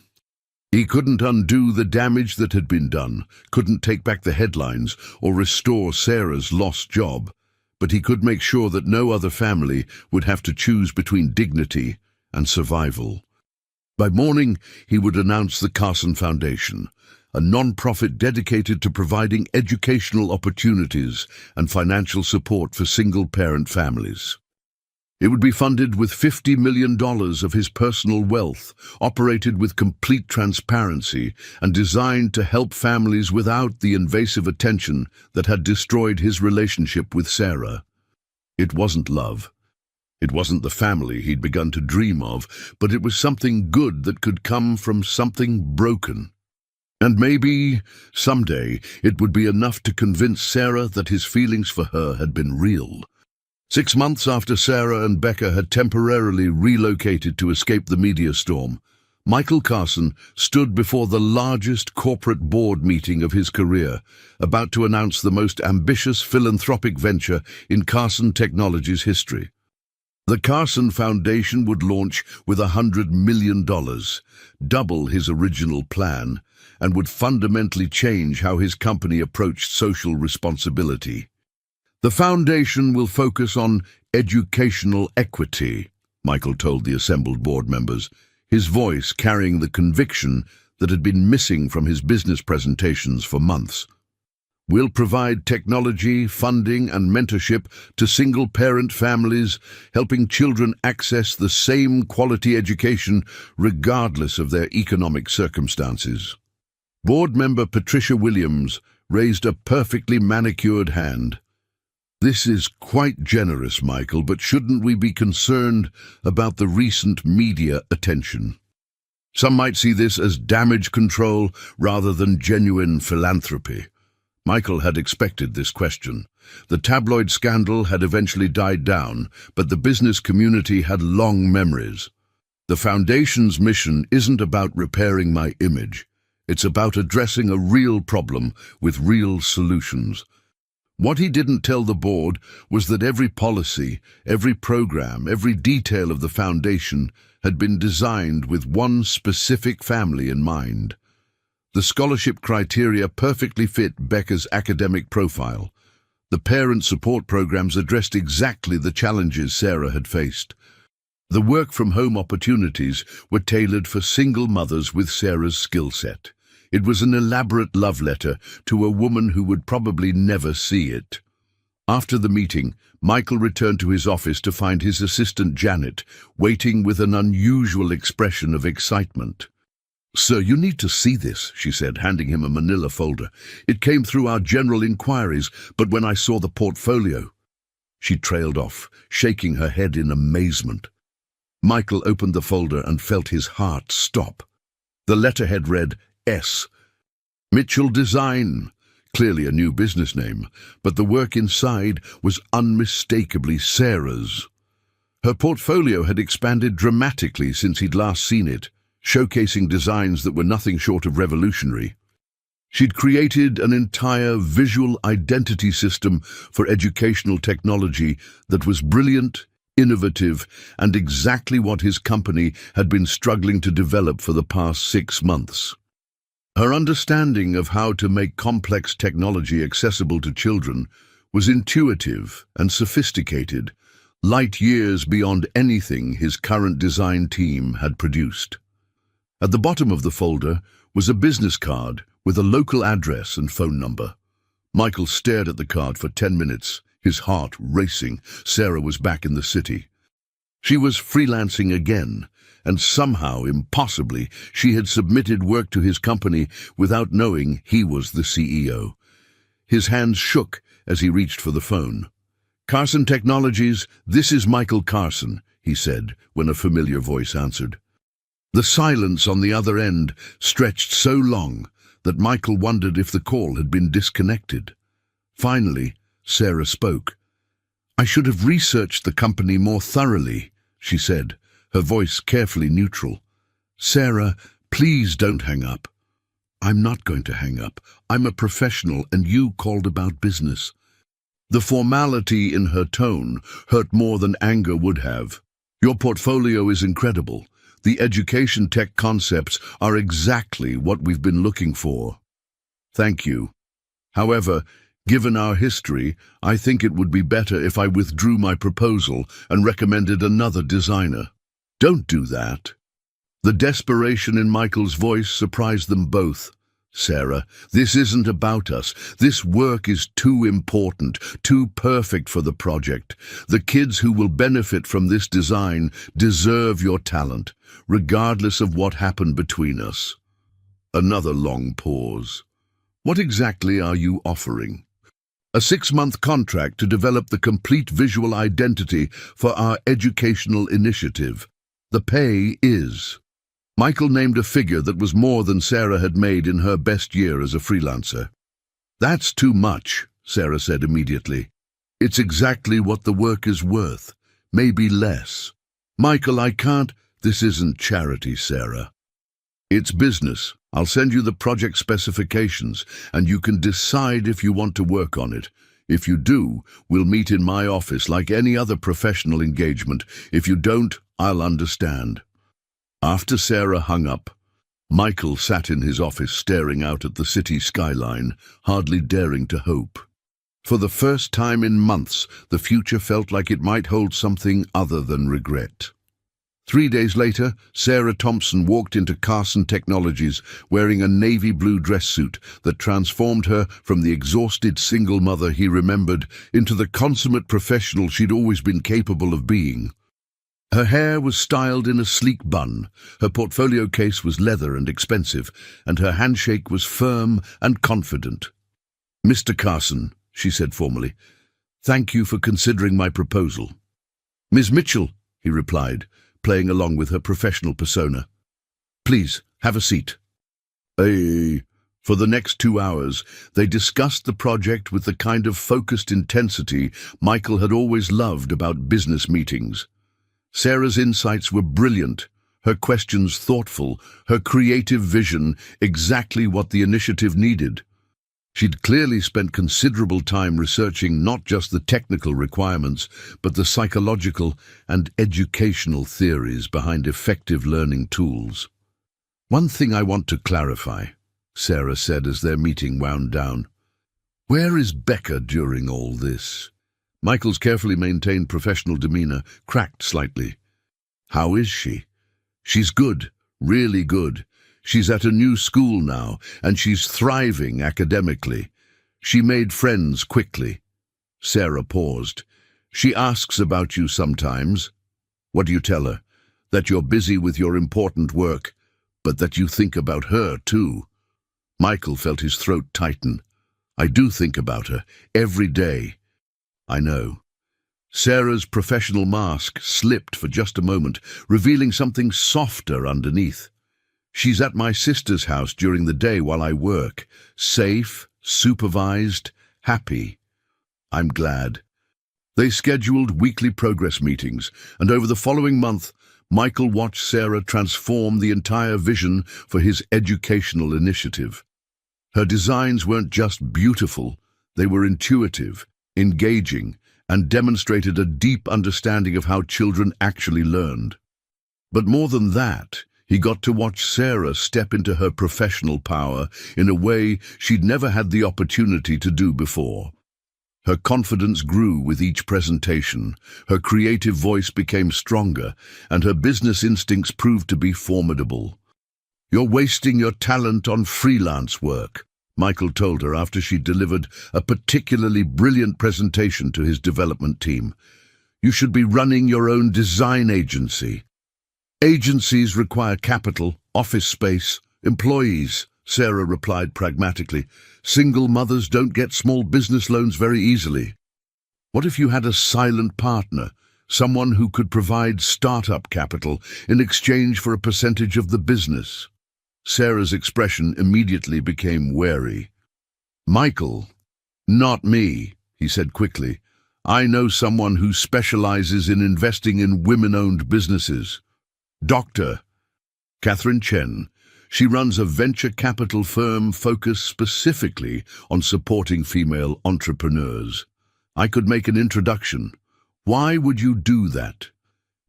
He couldn't undo the damage that had been done, couldn't take back the headlines or restore Sarah's lost job, but he could make sure that no other family would have to choose between dignity and survival. By morning, he would announce the Carson Foundation, a non-profit dedicated to providing educational opportunities and financial support for single-parent families. It would be funded with $50 million of his personal wealth, operated with complete transparency, and designed to help families without the invasive attention that had destroyed his relationship with Sarah. It wasn't love. It wasn't the family he'd begun to dream of, but it was something good that could come from something broken. And maybe, someday, it would be enough to convince Sarah that his feelings for her had been real. 6 months after Sarah and Becca had temporarily relocated to escape the media storm, Michael Carson stood before the largest corporate board meeting of his career, about to announce the most ambitious philanthropic venture in Carson Technology's history. The Carson Foundation would launch with $100 million, double his original plan, and would fundamentally change how his company approached social responsibility. The foundation will focus on educational equity, Michael told the assembled board members, his voice carrying the conviction that had been missing from his business presentations for months. We'll provide technology, funding, and mentorship to single-parent families, helping children access the same quality education regardless of their economic circumstances. Board member Patricia Williams raised a perfectly manicured hand. This is quite generous, Michael, but shouldn't we be concerned about the recent media attention? Some might see this as damage control rather than genuine philanthropy. Michael had expected this question. The tabloid scandal had eventually died down, but the business community had long memories. The Foundation's mission isn't about repairing my image. It's about addressing a real problem with real solutions. What he didn't tell the board was that every policy, every program, every detail of the foundation had been designed with one specific family in mind. The scholarship criteria perfectly fit Becca's academic profile. The parent support programs addressed exactly the challenges Sarah had faced. The work-from-home opportunities were tailored for single mothers with Sarah's skill set. It was an elaborate love letter to a woman who would probably never see it. After the meeting, Michael returned to his office to find his assistant Janet waiting with an unusual expression of excitement. "Sir, you need to see this," she said, handing him a manila folder. "It came through our general inquiries, but when I saw the portfolio—" She trailed off, shaking her head in amazement. Michael opened the folder and felt his heart stop. The letterhead read, S. Mitchell Design, clearly a new business name, but the work inside was unmistakably Sarah's. Her portfolio had expanded dramatically since he'd last seen it, showcasing designs that were nothing short of revolutionary. She'd created an entire visual identity system for educational technology that was brilliant, innovative, and exactly what his company had been struggling to develop for the past 6 months. Her understanding of how to make complex technology accessible to children was intuitive and sophisticated, light years beyond anything his current design team had produced. At the bottom of the folder was a business card with a local address and phone number. Michael stared at the card for 10 minutes, his heart racing. Sarah was back in the city. She was freelancing again, and somehow, impossibly, she had submitted work to his company without knowing he was the CEO. His hands shook as he reached for the phone. "Carson Technologies, this is Michael Carson," he said, when a familiar voice answered. The silence on the other end stretched so long that Michael wondered if the call had been disconnected. Finally, Sarah spoke. "I should have researched the company more thoroughly," she said, her voice carefully neutral. "Sarah, please don't hang up." I'm not going to hang up. I'm a professional and you called about business. The formality in her tone hurt more than anger would have. Your portfolio is incredible. The education tech concepts are exactly what we've been looking for. Thank you. However, given our history, I think it would be better if I withdrew my proposal and recommended another designer. Don't do that. The desperation in Michael's voice surprised them both. Sarah, this isn't about us. This work is too important, too perfect for the project. The kids who will benefit from this design deserve your talent, regardless of what happened between us. Another long pause. What exactly are you offering? A 6-month contract to develop the complete visual identity for our educational initiative. The pay is... Michael named a figure that was more than Sarah had made in her best year as a freelancer. That's too much, Sarah said immediately. It's exactly what the work is worth, maybe less. Michael, I can't... This isn't charity, Sarah. It's business. I'll send you the project specifications, and you can decide if you want to work on it. If you do, we'll meet in my office like any other professional engagement. If you don't, I'll understand. After Sarah hung up, Michael sat in his office staring out at the city skyline, hardly daring to hope. For the first time in months, the future felt like it might hold something other than regret. 3 days later, Sarah Thompson walked into Carson Technologies wearing a navy blue dress suit that transformed her from the exhausted single mother he remembered into the consummate professional she'd always been capable of being. Her hair was styled in a sleek bun, her portfolio case was leather and expensive, and her handshake was firm and confident. "Mr. Carson," she said formally, "thank you for considering my proposal." "Ms. Mitchell," he replied, playing along with her professional persona. "Please, have a seat." For the next 2 hours, they discussed the project with the kind of focused intensity Michael had always loved about business meetings. Sarah's insights were brilliant, her questions thoughtful, her creative vision exactly what the initiative needed. She'd clearly spent considerable time researching not just the technical requirements, but the psychological and educational theories behind effective learning tools. "One thing I want to clarify," Sarah said as their meeting wound down. "Where is Becca during all this?" Michael's carefully maintained professional demeanor cracked slightly. "How is she?" "She's good, really good. She's at a new school now, and she's thriving academically. She made friends quickly." Sarah paused. "She asks about you sometimes." "What do you tell her?" "That you're busy with your important work, but that you think about her too." Michael felt his throat tighten. "I do think about her, every day." "I know." Sarah's professional mask slipped for just a moment, revealing something softer underneath. "She's at my sister's house during the day while I work. Safe, supervised, happy." "I'm glad." They scheduled weekly progress meetings, and over the following month, Michael watched Sarah transform the entire vision for his educational initiative. Her designs weren't just beautiful, they were intuitive, engaging, and demonstrated a deep understanding of how children actually learned. But more than that, he got to watch Sarah step into her professional power in a way she'd never had the opportunity to do before. Her confidence grew with each presentation, her creative voice became stronger, and her business instincts proved to be formidable. "You're wasting your talent on freelance work," Michael told her after she delivered a particularly brilliant presentation to his development team. "You should be running your own design agency." "Agencies require capital, office space, employees," Sarah replied pragmatically. "Single mothers don't get small business loans very easily." "What if you had a silent partner, someone who could provide startup capital in exchange for a percentage of the business?" Sarah's expression immediately became wary. "Michael, not me," he said quickly. "I know someone who specializes in investing in women-owned businesses. Dr. Catherine Chen. She runs a venture capital firm focused specifically on supporting female entrepreneurs. I could make an introduction. Why would you do that?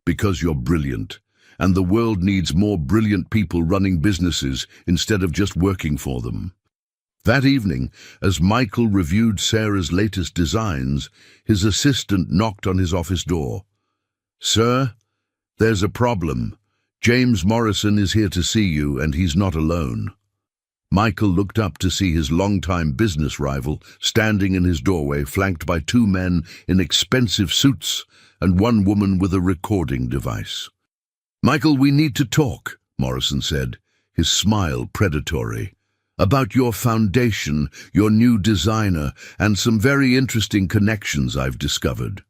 Because you're brilliant, and the world needs more brilliant people running businesses instead of just working for them. That evening, as Michael reviewed Sarah's latest designs, his assistant knocked on his office door. "Sir, there's a problem. James Morrison is here to see you, and he's not alone." Michael looked up to see his longtime business rival standing in his doorway, flanked by two men in expensive suits and one woman with a recording device. "Michael, we need to talk," Morrison said, his smile predatory. "About your foundation, your new designer, and some very interesting connections I've discovered."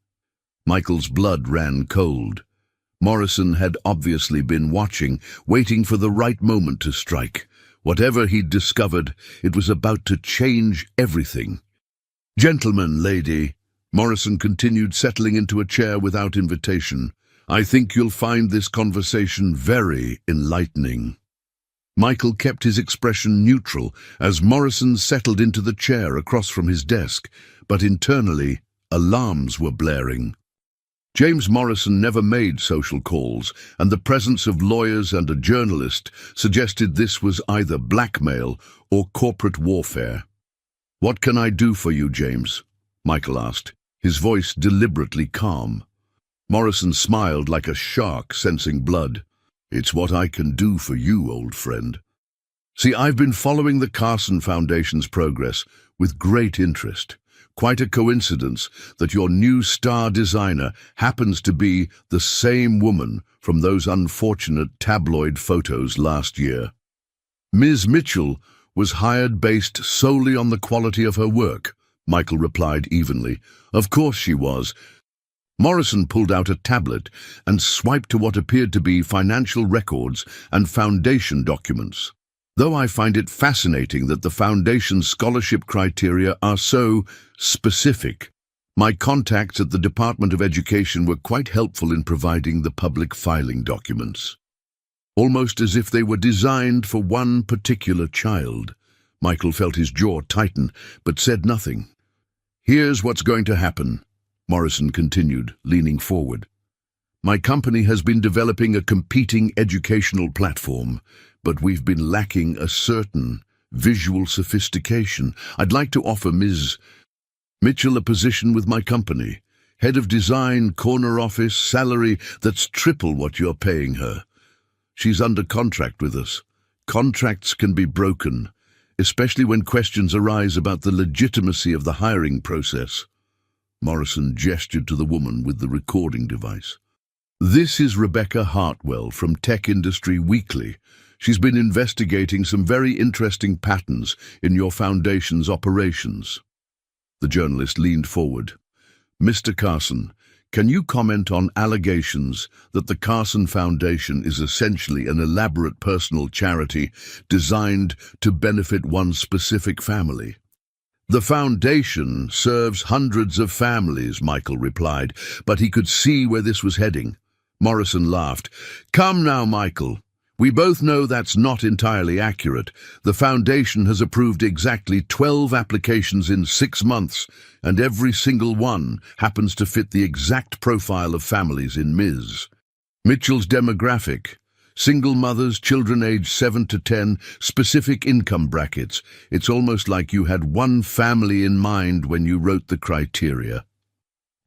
Michael's blood ran cold. Morrison had obviously been watching, waiting for the right moment to strike. Whatever he'd discovered, it was about to change everything. "Gentlemen, lady," Morrison continued, settling into a chair without invitation, "I think you'll find this conversation very enlightening." Michael kept his expression neutral as Morrison settled into the chair across from his desk, but internally, alarms were blaring. James Morrison never made social calls, and the presence of lawyers and a journalist suggested this was either blackmail or corporate warfare. "What can I do for you, James?" Michael asked, his voice deliberately calm. Morrison smiled like a shark sensing blood. "It's what I can do for you, old friend. See, I've been following the Carson Foundation's progress with great interest. Quite a coincidence that your new star designer happens to be the same woman from those unfortunate tabloid photos last year. Ms. Mitchell was hired based solely on the quality of her work," Michael replied evenly. "Of course she was." Morrison pulled out a tablet and swiped to what appeared to be financial records and foundation documents. "Though I find it fascinating that the foundation's scholarship criteria are so specific, my contacts at the Department of Education were quite helpful in providing the public filing documents. Almost as if they were designed for one particular child." Michael felt his jaw tighten, but said nothing. "Here's what's going to happen," Morrison continued, leaning forward. "My company has been developing a competing educational platform, but we've been lacking a certain visual sophistication. I'd like to offer Ms. Mitchell a position with my company. Head of design, corner office, salary that's triple what you're paying her. She's under contract with us. Contracts can be broken, especially when questions arise about the legitimacy of the hiring process." Morrison gestured to the woman with the recording device. "This is Rebecca Hartwell from Tech Industry Weekly. She's been investigating some very interesting patterns in your foundation's operations." The journalist leaned forward. "Mr. Carson, can you comment on allegations that the Carson Foundation is essentially an elaborate personal charity designed to benefit one specific family?" "The foundation serves hundreds of families," Michael replied, but he could see where this was heading. Morrison laughed. "Come now, Michael. We both know that's not entirely accurate. The foundation has approved exactly 12 applications in 6 months, and every single one happens to fit the exact profile of families in Ms. Mitchell's demographic. Single mothers, children aged 7 to 10, specific income brackets. It's almost like you had one family in mind when you wrote the criteria."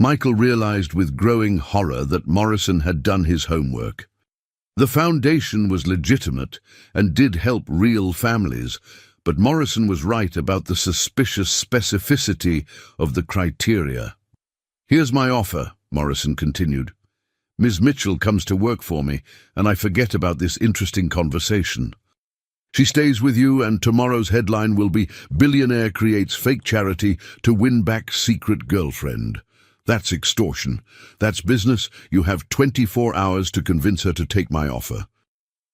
Michael realized with growing horror that Morrison had done his homework. The foundation was legitimate and did help real families, but Morrison was right about the suspicious specificity of the criteria. "Here's my offer," Morrison continued. "Ms. Mitchell comes to work for me, and I forget about this interesting conversation. She stays with you, and tomorrow's headline will be 'Billionaire Creates Fake Charity to Win Back Secret Girlfriend.' That's extortion. That's business. You have 24 hours to convince her to take my offer."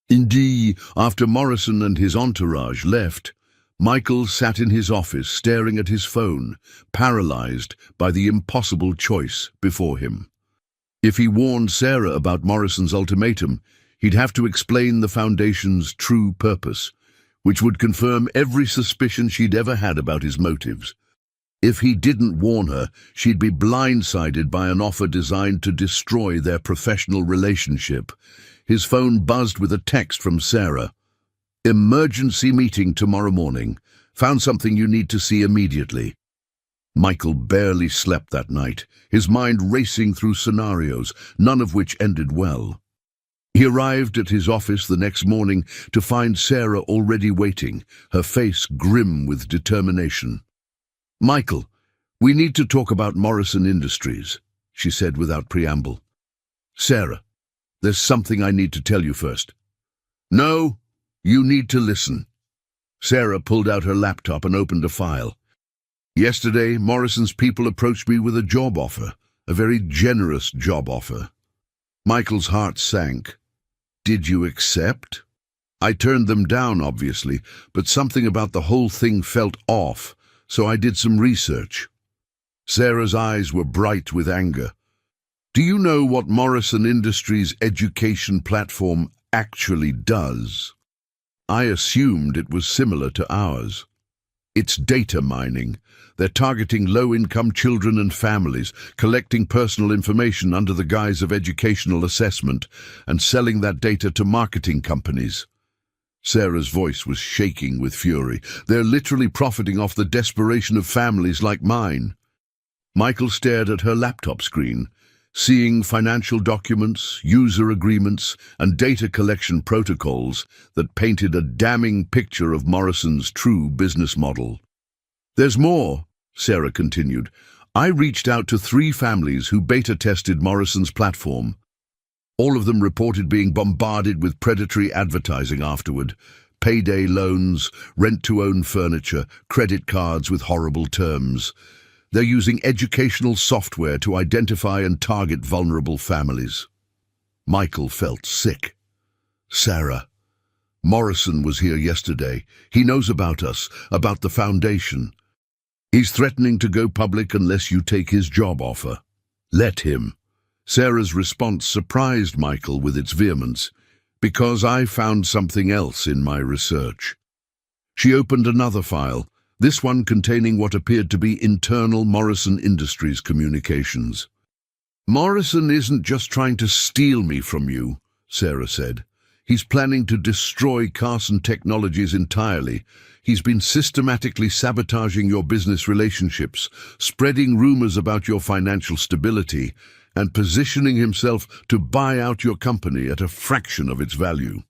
Indeed, after Morrison and his entourage left, Michael sat in his office staring at his phone, paralyzed by the impossible choice before him. If he warned Sarah about Morrison's ultimatum, He'd have to explain the Foundation's true purpose, which would confirm every suspicion she'd ever had about his motives. If he didn't warn her, she'd be blindsided by an offer designed to destroy their professional relationship. His phone buzzed with a text from Sarah. "Emergency meeting tomorrow morning. Found something you need to see immediately." Michael barely slept that night, his mind racing through scenarios, none of which ended well. He arrived at his office the next morning to find Sarah already waiting, her face grim with determination. "Michael, we need to talk about Morrison Industries," she said without preamble. "Sarah, there's something I need to tell you first." "No, you need to listen." Sarah pulled out her laptop and opened a file. "Yesterday, Morrison's people approached me with a job offer, a very generous job offer." Michael's heart sank. "Did you accept?" "I turned them down, obviously, but something about the whole thing felt off, so I did some research." Sarah's eyes were bright with anger. "Do you know what Morrison Industries' education platform actually does?" "I assumed it was similar to ours." "It's data mining. They're targeting low-income children and families, collecting personal information under the guise of educational assessment, and selling that data to marketing companies." Sarah's voice was shaking with fury. "They're literally profiting off the desperation of families like mine." Michael stared at her laptop screen, seeing financial documents, user agreements, and data collection protocols that painted a damning picture of Morrison's true business model. "There's more," Sarah continued. "I reached out to 3 families who beta tested Morrison's platform. All of them reported being bombarded with predatory advertising afterward. Payday loans, rent-to-own furniture, credit cards with horrible terms. They're using educational software to identify and target vulnerable families." Michael felt sick. "Sarah, Morrison was here yesterday. He knows about us, about the Foundation. He's threatening to go public unless you take his job offer." "Let him." Sarah's response surprised Michael with its vehemence. "Because I found something else in my research." She opened another file, this one containing what appeared to be internal Morrison Industries communications. "Morrison isn't just trying to steal me from you," Sarah said. "He's planning to destroy Carson Technologies entirely. He's been systematically sabotaging your business relationships, spreading rumors about your financial stability, and positioning himself to buy out your company at a fraction of its value."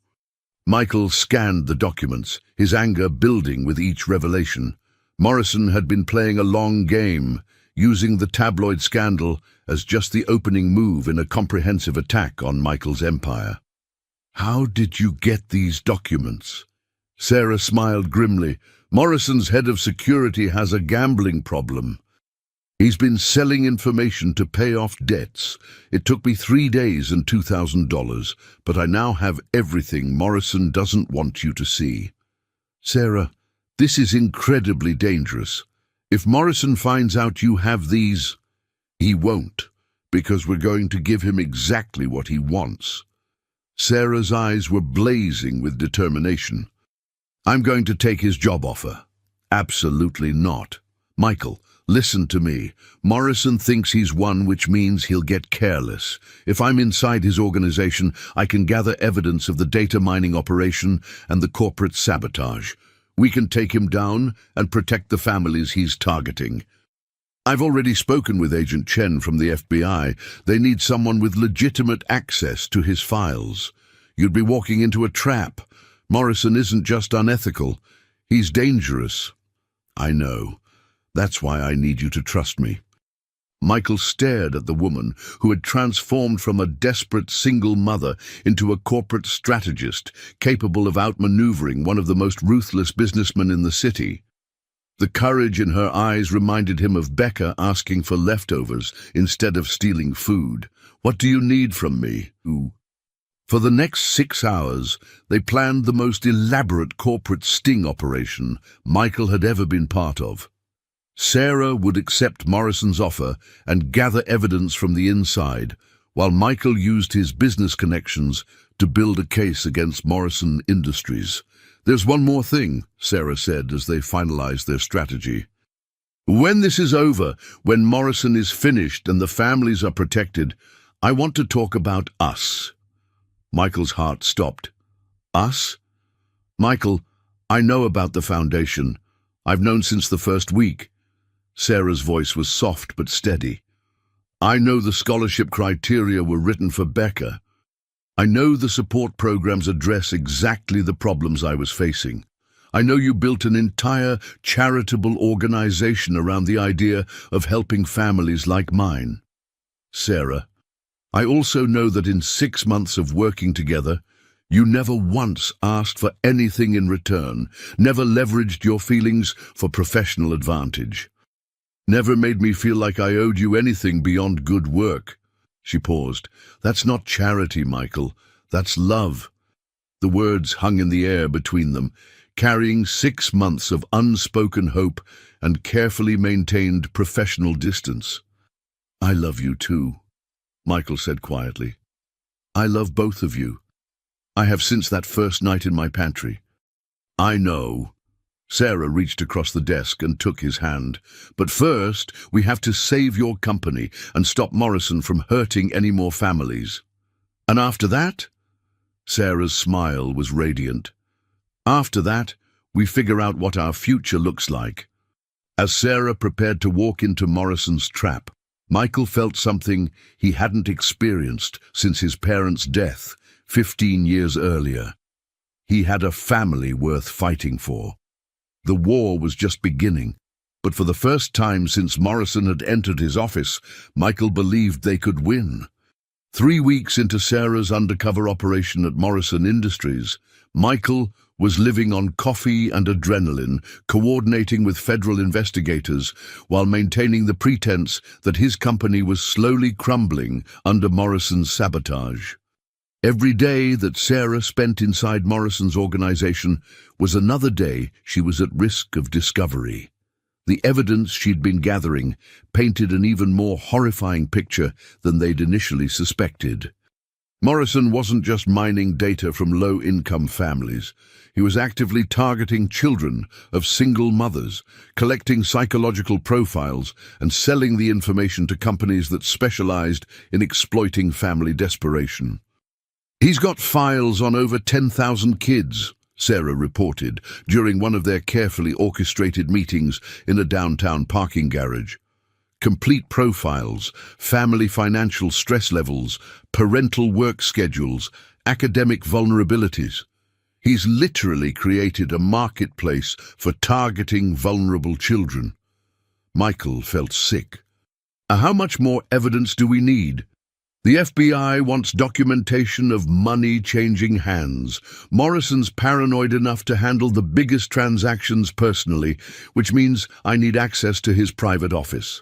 Michael scanned the documents, his anger building with each revelation. Morrison had been playing a long game, using the tabloid scandal as just the opening move in a comprehensive attack on Michael's empire. "How did you get these documents?" Sarah smiled grimly. "Morrison's head of security has a gambling problem. He's been selling information to pay off debts. It took me 3 days and $2,000, but I now have everything Morrison doesn't want you to see." "Sarah, this is incredibly dangerous. If Morrison finds out you have these—" "He won't, because we're going to give him exactly what he wants." Sarah's eyes were blazing with determination. "I'm going to take his job offer." "Absolutely not. Michael, listen to me. Morrison thinks he's won, which means he'll get careless. If I'm inside his organization, I can gather evidence of the data mining operation and the corporate sabotage. We can take him down and protect the families he's targeting. I've already spoken with Agent Chen from the FBI. They need someone with legitimate access to his files. You'd be walking into a trap. Morrison isn't just unethical. He's dangerous." "I know. That's why I need you to trust me." Michael stared at the woman who had transformed from a desperate single mother into a corporate strategist capable of outmaneuvering one of the most ruthless businessmen in the city. The courage in her eyes reminded him of Becca asking for leftovers instead of stealing food. "What do you need from me?" For the next 6 hours, they planned the most elaborate corporate sting operation Michael had ever been part of. Sarah would accept Morrison's offer and gather evidence from the inside, while Michael used his business connections to build a case against Morrison Industries. "There's one more thing," Sarah said as they finalized their strategy. "When this is over, when Morrison is finished and the families are protected, I want to talk about us." Michael's heart stopped. "Us? Michael, I know about the foundation. I've known since the first week." Sarah's voice was soft but steady. "I know the scholarship criteria were written for Becca. I know the support programs address exactly the problems I was facing. I know you built an entire charitable organization around the idea of helping families like mine. Sarah, I also know that in 6 months of working together, you never once asked for anything in return, never leveraged your feelings for professional advantage, never made me feel like I owed you anything beyond good work." She paused. "That's not charity, Michael. That's love." The words hung in the air between them, carrying 6 months of unspoken hope and carefully maintained professional distance. "I love you too," Michael said quietly. "I love both of you. I have since that first night in my pantry." "I know." Sarah reached across the desk and took his hand. "But first, we have to save your company and stop Morrison from hurting any more families." "And after that?" Sarah's smile was radiant. "After that, we figure out what our future looks like." As Sarah prepared to walk into Morrison's trap, Michael felt something he hadn't experienced since his parents' death 15 years earlier. He had a family worth fighting for. The war was just beginning, but for the first time since Morrison had entered his office, Michael believed they could win. 3 weeks into Sarah's undercover operation at Morrison Industries, Michael was living on coffee and adrenaline, coordinating with federal investigators while maintaining the pretense that his company was slowly crumbling under Morrison's sabotage. Every day that Sarah spent inside Morrison's organization was another day she was at risk of discovery. The evidence she'd been gathering painted an even more horrifying picture than they'd initially suspected. Morrison wasn't just mining data from low-income families. He was actively targeting children of single mothers, collecting psychological profiles and selling the information to companies that specialized in exploiting family desperation. "He's got files on over 10,000 kids," Sarah reported during one of their carefully orchestrated meetings in a downtown parking garage. Complete profiles, family financial stress levels, parental work schedules, academic vulnerabilities. He's literally created a marketplace for targeting vulnerable children. Michael felt sick. "How much more evidence do we need?" "The FBI wants documentation of money changing hands. Morrison's paranoid enough to handle the biggest transactions personally, which means I need access to his private office."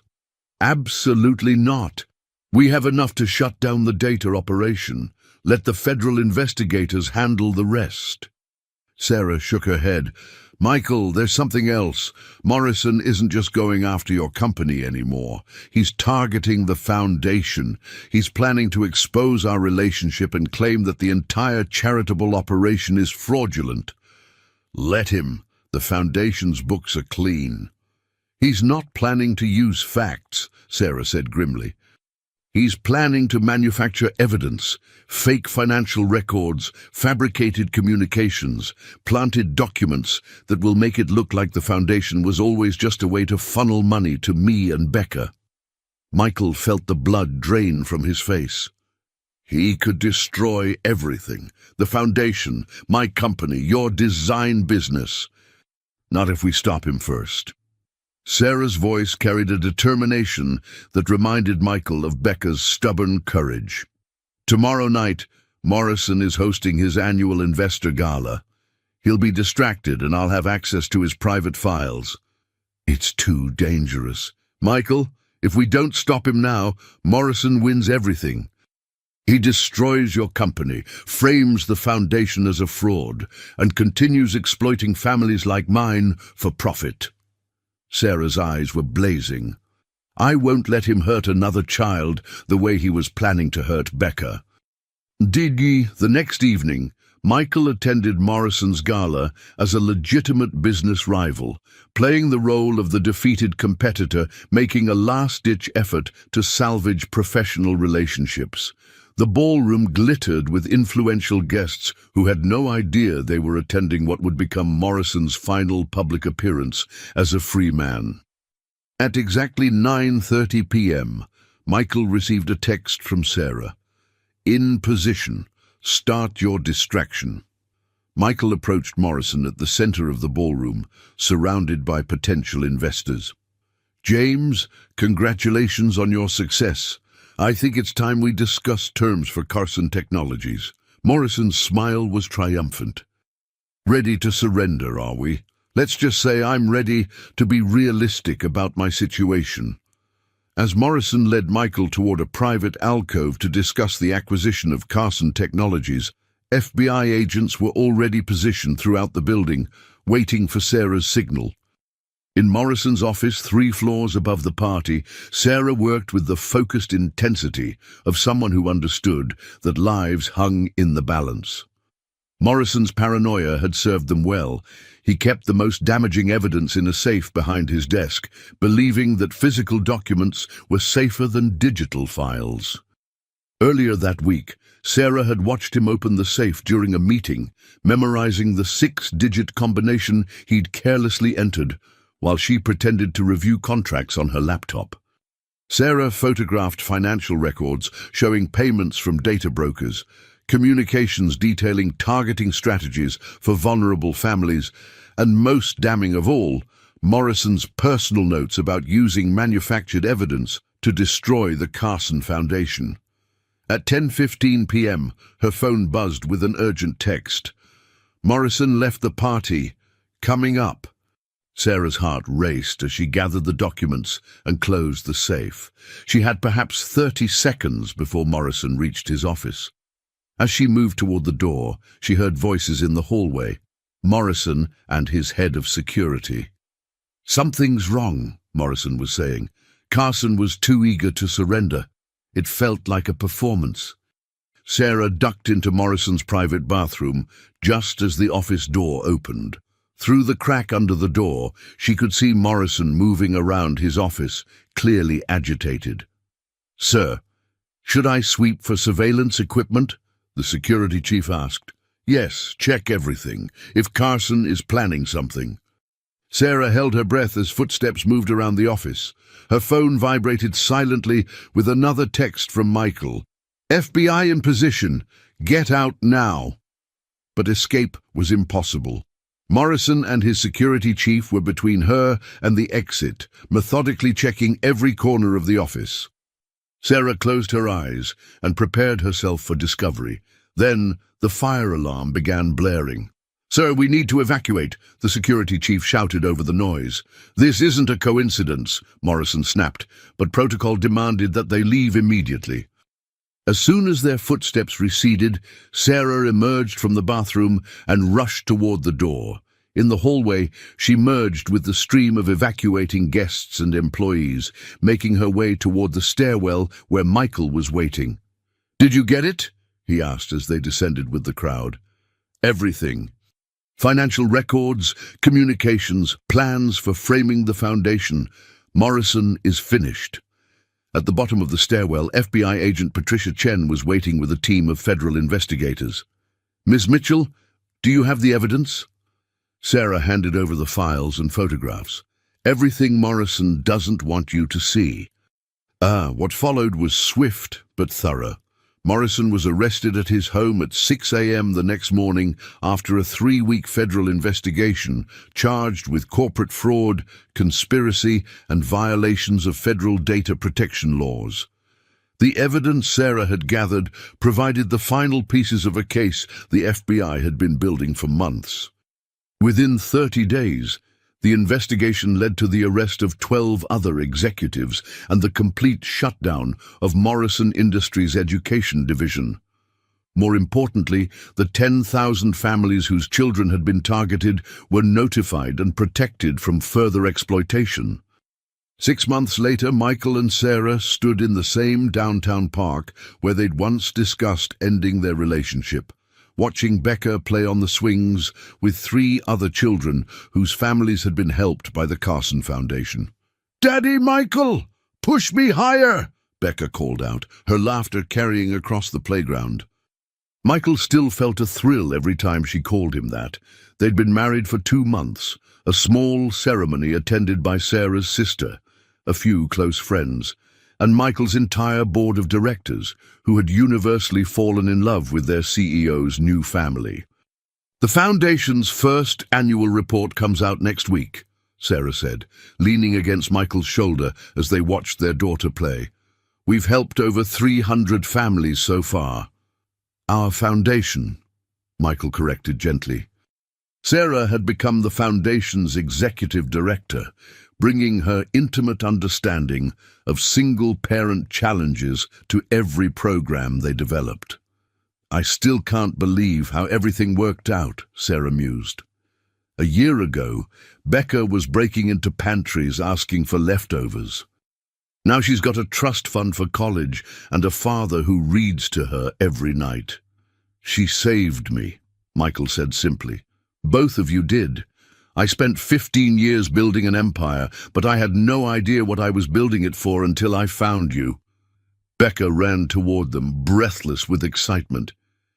"Absolutely not. We have enough to shut down the data operation. Let the federal investigators handle the rest." Sarah shook her head. "Michael, there's something else. Morrison isn't just going after your company anymore. He's targeting the foundation. He's planning to expose our relationship and claim that the entire charitable operation is fraudulent." "Let him. The foundation's books are clean." "He's not planning to use facts," Sarah said grimly. "He's planning to manufacture evidence, fake financial records, fabricated communications, planted documents that will make it look like the foundation was always just a way to funnel money to me and Becca." Michael felt the blood drain from his face. "He could destroy everything. The foundation, my company, your design business. Not if we stop him first." Sarah's voice carried a determination that reminded Michael of Becca's stubborn courage. "Tomorrow night, Morrison is hosting his annual investor gala. He'll be distracted and I'll have access to his private files." "It's too dangerous. Michael, if we don't stop him now, Morrison wins everything. He destroys your company, frames the foundation as a fraud, and continues exploiting families like mine for profit." Sarah's eyes were blazing. "I won't let him hurt another child the way he was planning to hurt Becca." The next evening, Michael attended Morrison's gala as a legitimate business rival, playing the role of the defeated competitor, making a last-ditch effort to salvage professional relationships. The ballroom glittered with influential guests who had no idea they were attending what would become Morrison's final public appearance as a free man. At exactly 9:30 p.m., Michael received a text from Sarah. "In position. Start your distraction." Michael approached Morrison at the center of the ballroom, surrounded by potential investors. "James, congratulations on your success. I think it's time we discuss terms for Carson Technologies." Morrison's smile was triumphant. "Ready to surrender, are we? Let's just say I'm ready to be realistic about my situation." As Morrison led Michael toward a private alcove to discuss the acquisition of Carson Technologies, FBI agents were already positioned throughout the building, waiting for Sarah's signal. In Morrison's office, 3 floors above the party, Sarah worked with the focused intensity of someone who understood that lives hung in the balance. Morrison's paranoia had served them well. He kept the most damaging evidence in a safe behind his desk, believing that physical documents were safer than digital files. Earlier that week, Sarah had watched him open the safe during a meeting, memorizing the 6-digit combination he'd carelessly entered, while she pretended to review contracts on her laptop. Sarah photographed financial records showing payments from data brokers, communications detailing targeting strategies for vulnerable families, and most damning of all, Morrison's personal notes about using manufactured evidence to destroy the Carson Foundation. At 10:15 p.m., her phone buzzed with an urgent text. "Morrison left the party. Coming up." Sarah's heart raced as she gathered the documents and closed the safe. She had perhaps 30 seconds before Morrison reached his office. As she moved toward the door, she heard voices in the hallway, Morrison and his head of security. "Something's wrong," Morrison was saying. "Carson was too eager to surrender. It felt like a performance." Sarah ducked into Morrison's private bathroom just as the office door opened. Through the crack under the door, she could see Morrison moving around his office, clearly agitated. "Sir, should I sweep for surveillance equipment?" the security chief asked. "Yes, check everything, if Carson is planning something." Sarah held her breath as footsteps moved around the office. Her phone vibrated silently with another text from Michael. "FBI in position. Get out now." But escape was impossible. Morrison and his security chief were between her and the exit, methodically checking every corner of the office. Sarah closed her eyes and prepared herself for discovery. Then the fire alarm began blaring. "Sir, we need to evacuate," the security chief shouted over the noise. "This isn't a coincidence," Morrison snapped, but protocol demanded that they leave immediately. As soon as their footsteps receded, Sarah emerged from the bathroom and rushed toward the door. In the hallway, she merged with the stream of evacuating guests and employees, making her way toward the stairwell where Michael was waiting. "Did you get it?" he asked as they descended with the crowd. "Everything. Financial records, communications, plans for framing the foundation. Morrison is finished." At the bottom of the stairwell, FBI agent Patricia Chen was waiting with a team of federal investigators. "Ms. Mitchell, do you have the evidence?" Sarah handed over the files and photographs. "Everything Morrison doesn't want you to see." What followed was swift but thorough. Morrison was arrested at his home at 6 a.m. the next morning after a 3-week federal investigation, charged with corporate fraud, conspiracy, and violations of federal data protection laws. The evidence Sarah had gathered provided the final pieces of a case the FBI had been building for months. Within 30 days, the investigation led to the arrest of 12 other executives and the complete shutdown of Morrison Industries' education division. More importantly, the 10,000 families whose children had been targeted were notified and protected from further exploitation. 6 months later, Michael and Sarah stood in the same downtown park where they'd once discussed ending their relationship, watching Becca play on the swings with 3 other children whose families had been helped by the Carson Foundation. "Daddy Michael, push me higher!" Becca called out, her laughter carrying across the playground. Michael still felt a thrill every time she called him that. They'd been married for 2 months, a small ceremony attended by Sarah's sister, a few close friends, and Michael's entire board of directors, who had universally fallen in love with their CEO's new family. "The Foundation's first annual report comes out next week," Sarah said, leaning against Michael's shoulder as they watched their daughter play. "We've helped over 300 families so far." "Our foundation," Michael corrected gently. Sarah had become the foundation's executive director, bringing her intimate understanding of single-parent challenges to every program they developed. "I still can't believe how everything worked out," Sarah mused. A year ago, Becca was breaking into pantries asking for leftovers. Now she's got a trust fund for college and a father who reads to her every night. "She saved me," Michael said simply. "Both of you did. I spent 15 years building an empire, but I had no idea what I was building it for until I found you." Becca ran toward them, breathless with excitement.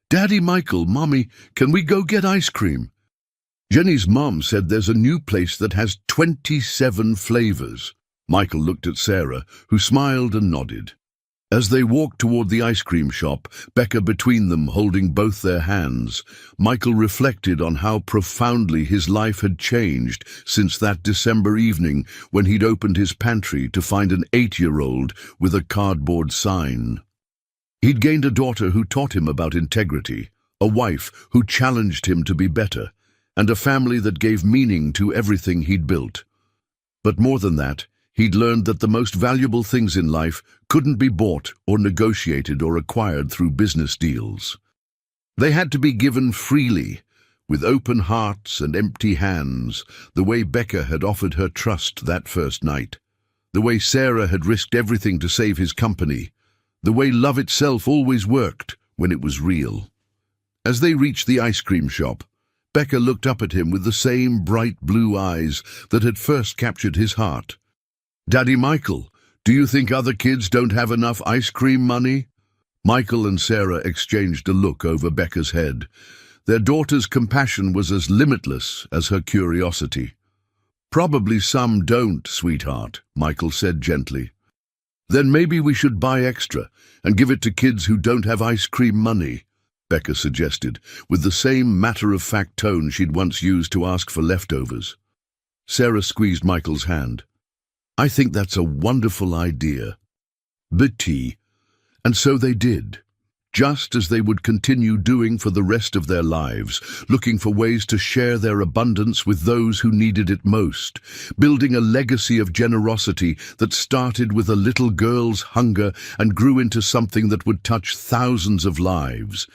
"Daddy Michael, Mommy, can we go get ice cream?" Jenny's mom said there's a new place that has 27 flavors. Michael looked at Sarah, who smiled and nodded. As they walked toward the ice cream shop, Becca between them holding both their hands, Michael reflected on how profoundly his life had changed since that December evening when he'd opened his pantry to find an 8-year-old with a cardboard sign. He'd gained a daughter who taught him about integrity, a wife who challenged him to be better, and a family that gave meaning to everything he'd built. But more than that, he'd learned that the most valuable things in life couldn't be bought or negotiated or acquired through business deals. They had to be given freely, with open hearts and empty hands, the way Becca had offered her trust that first night, the way Sarah had risked everything to save his company, the way love itself always worked when it was real. As they reached the ice cream shop, Becca looked up at him with the same bright blue eyes that had first captured his heart. "Daddy Michael, do you think other kids don't have enough ice cream money?" Michael and Sarah exchanged a look over Becca's head. Their daughter's compassion was as limitless as her curiosity. "Probably some don't, sweetheart," Michael said gently. "Then maybe we should buy extra and give it to kids who don't have ice cream money," Becca suggested, with the same matter-of-fact tone she'd once used to ask for leftovers. Sarah squeezed Michael's hand. "I think that's a wonderful idea." Betty. And so they did, just as they would continue doing for the rest of their lives, looking for ways to share their abundance with those who needed it most, building a legacy of generosity that started with a little girl's hunger and grew into something that would touch thousands of lives.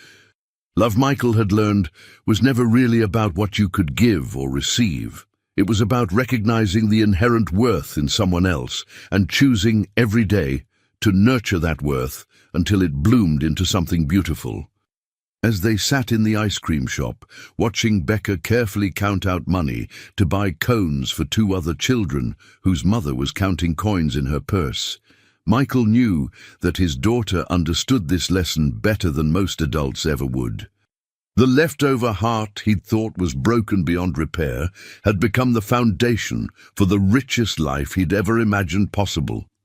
Love, Michael had learned, was never really about what you could give or receive. It was about recognizing the inherent worth in someone else and choosing every day to nurture that worth until it bloomed into something beautiful. As they sat in the ice cream shop, watching Becca carefully count out money to buy cones for 2 other children whose mother was counting coins in her purse, Michael knew that his daughter understood this lesson better than most adults ever would. The leftover heart he'd thought was broken beyond repair had become the foundation for the richest life he'd ever imagined possible.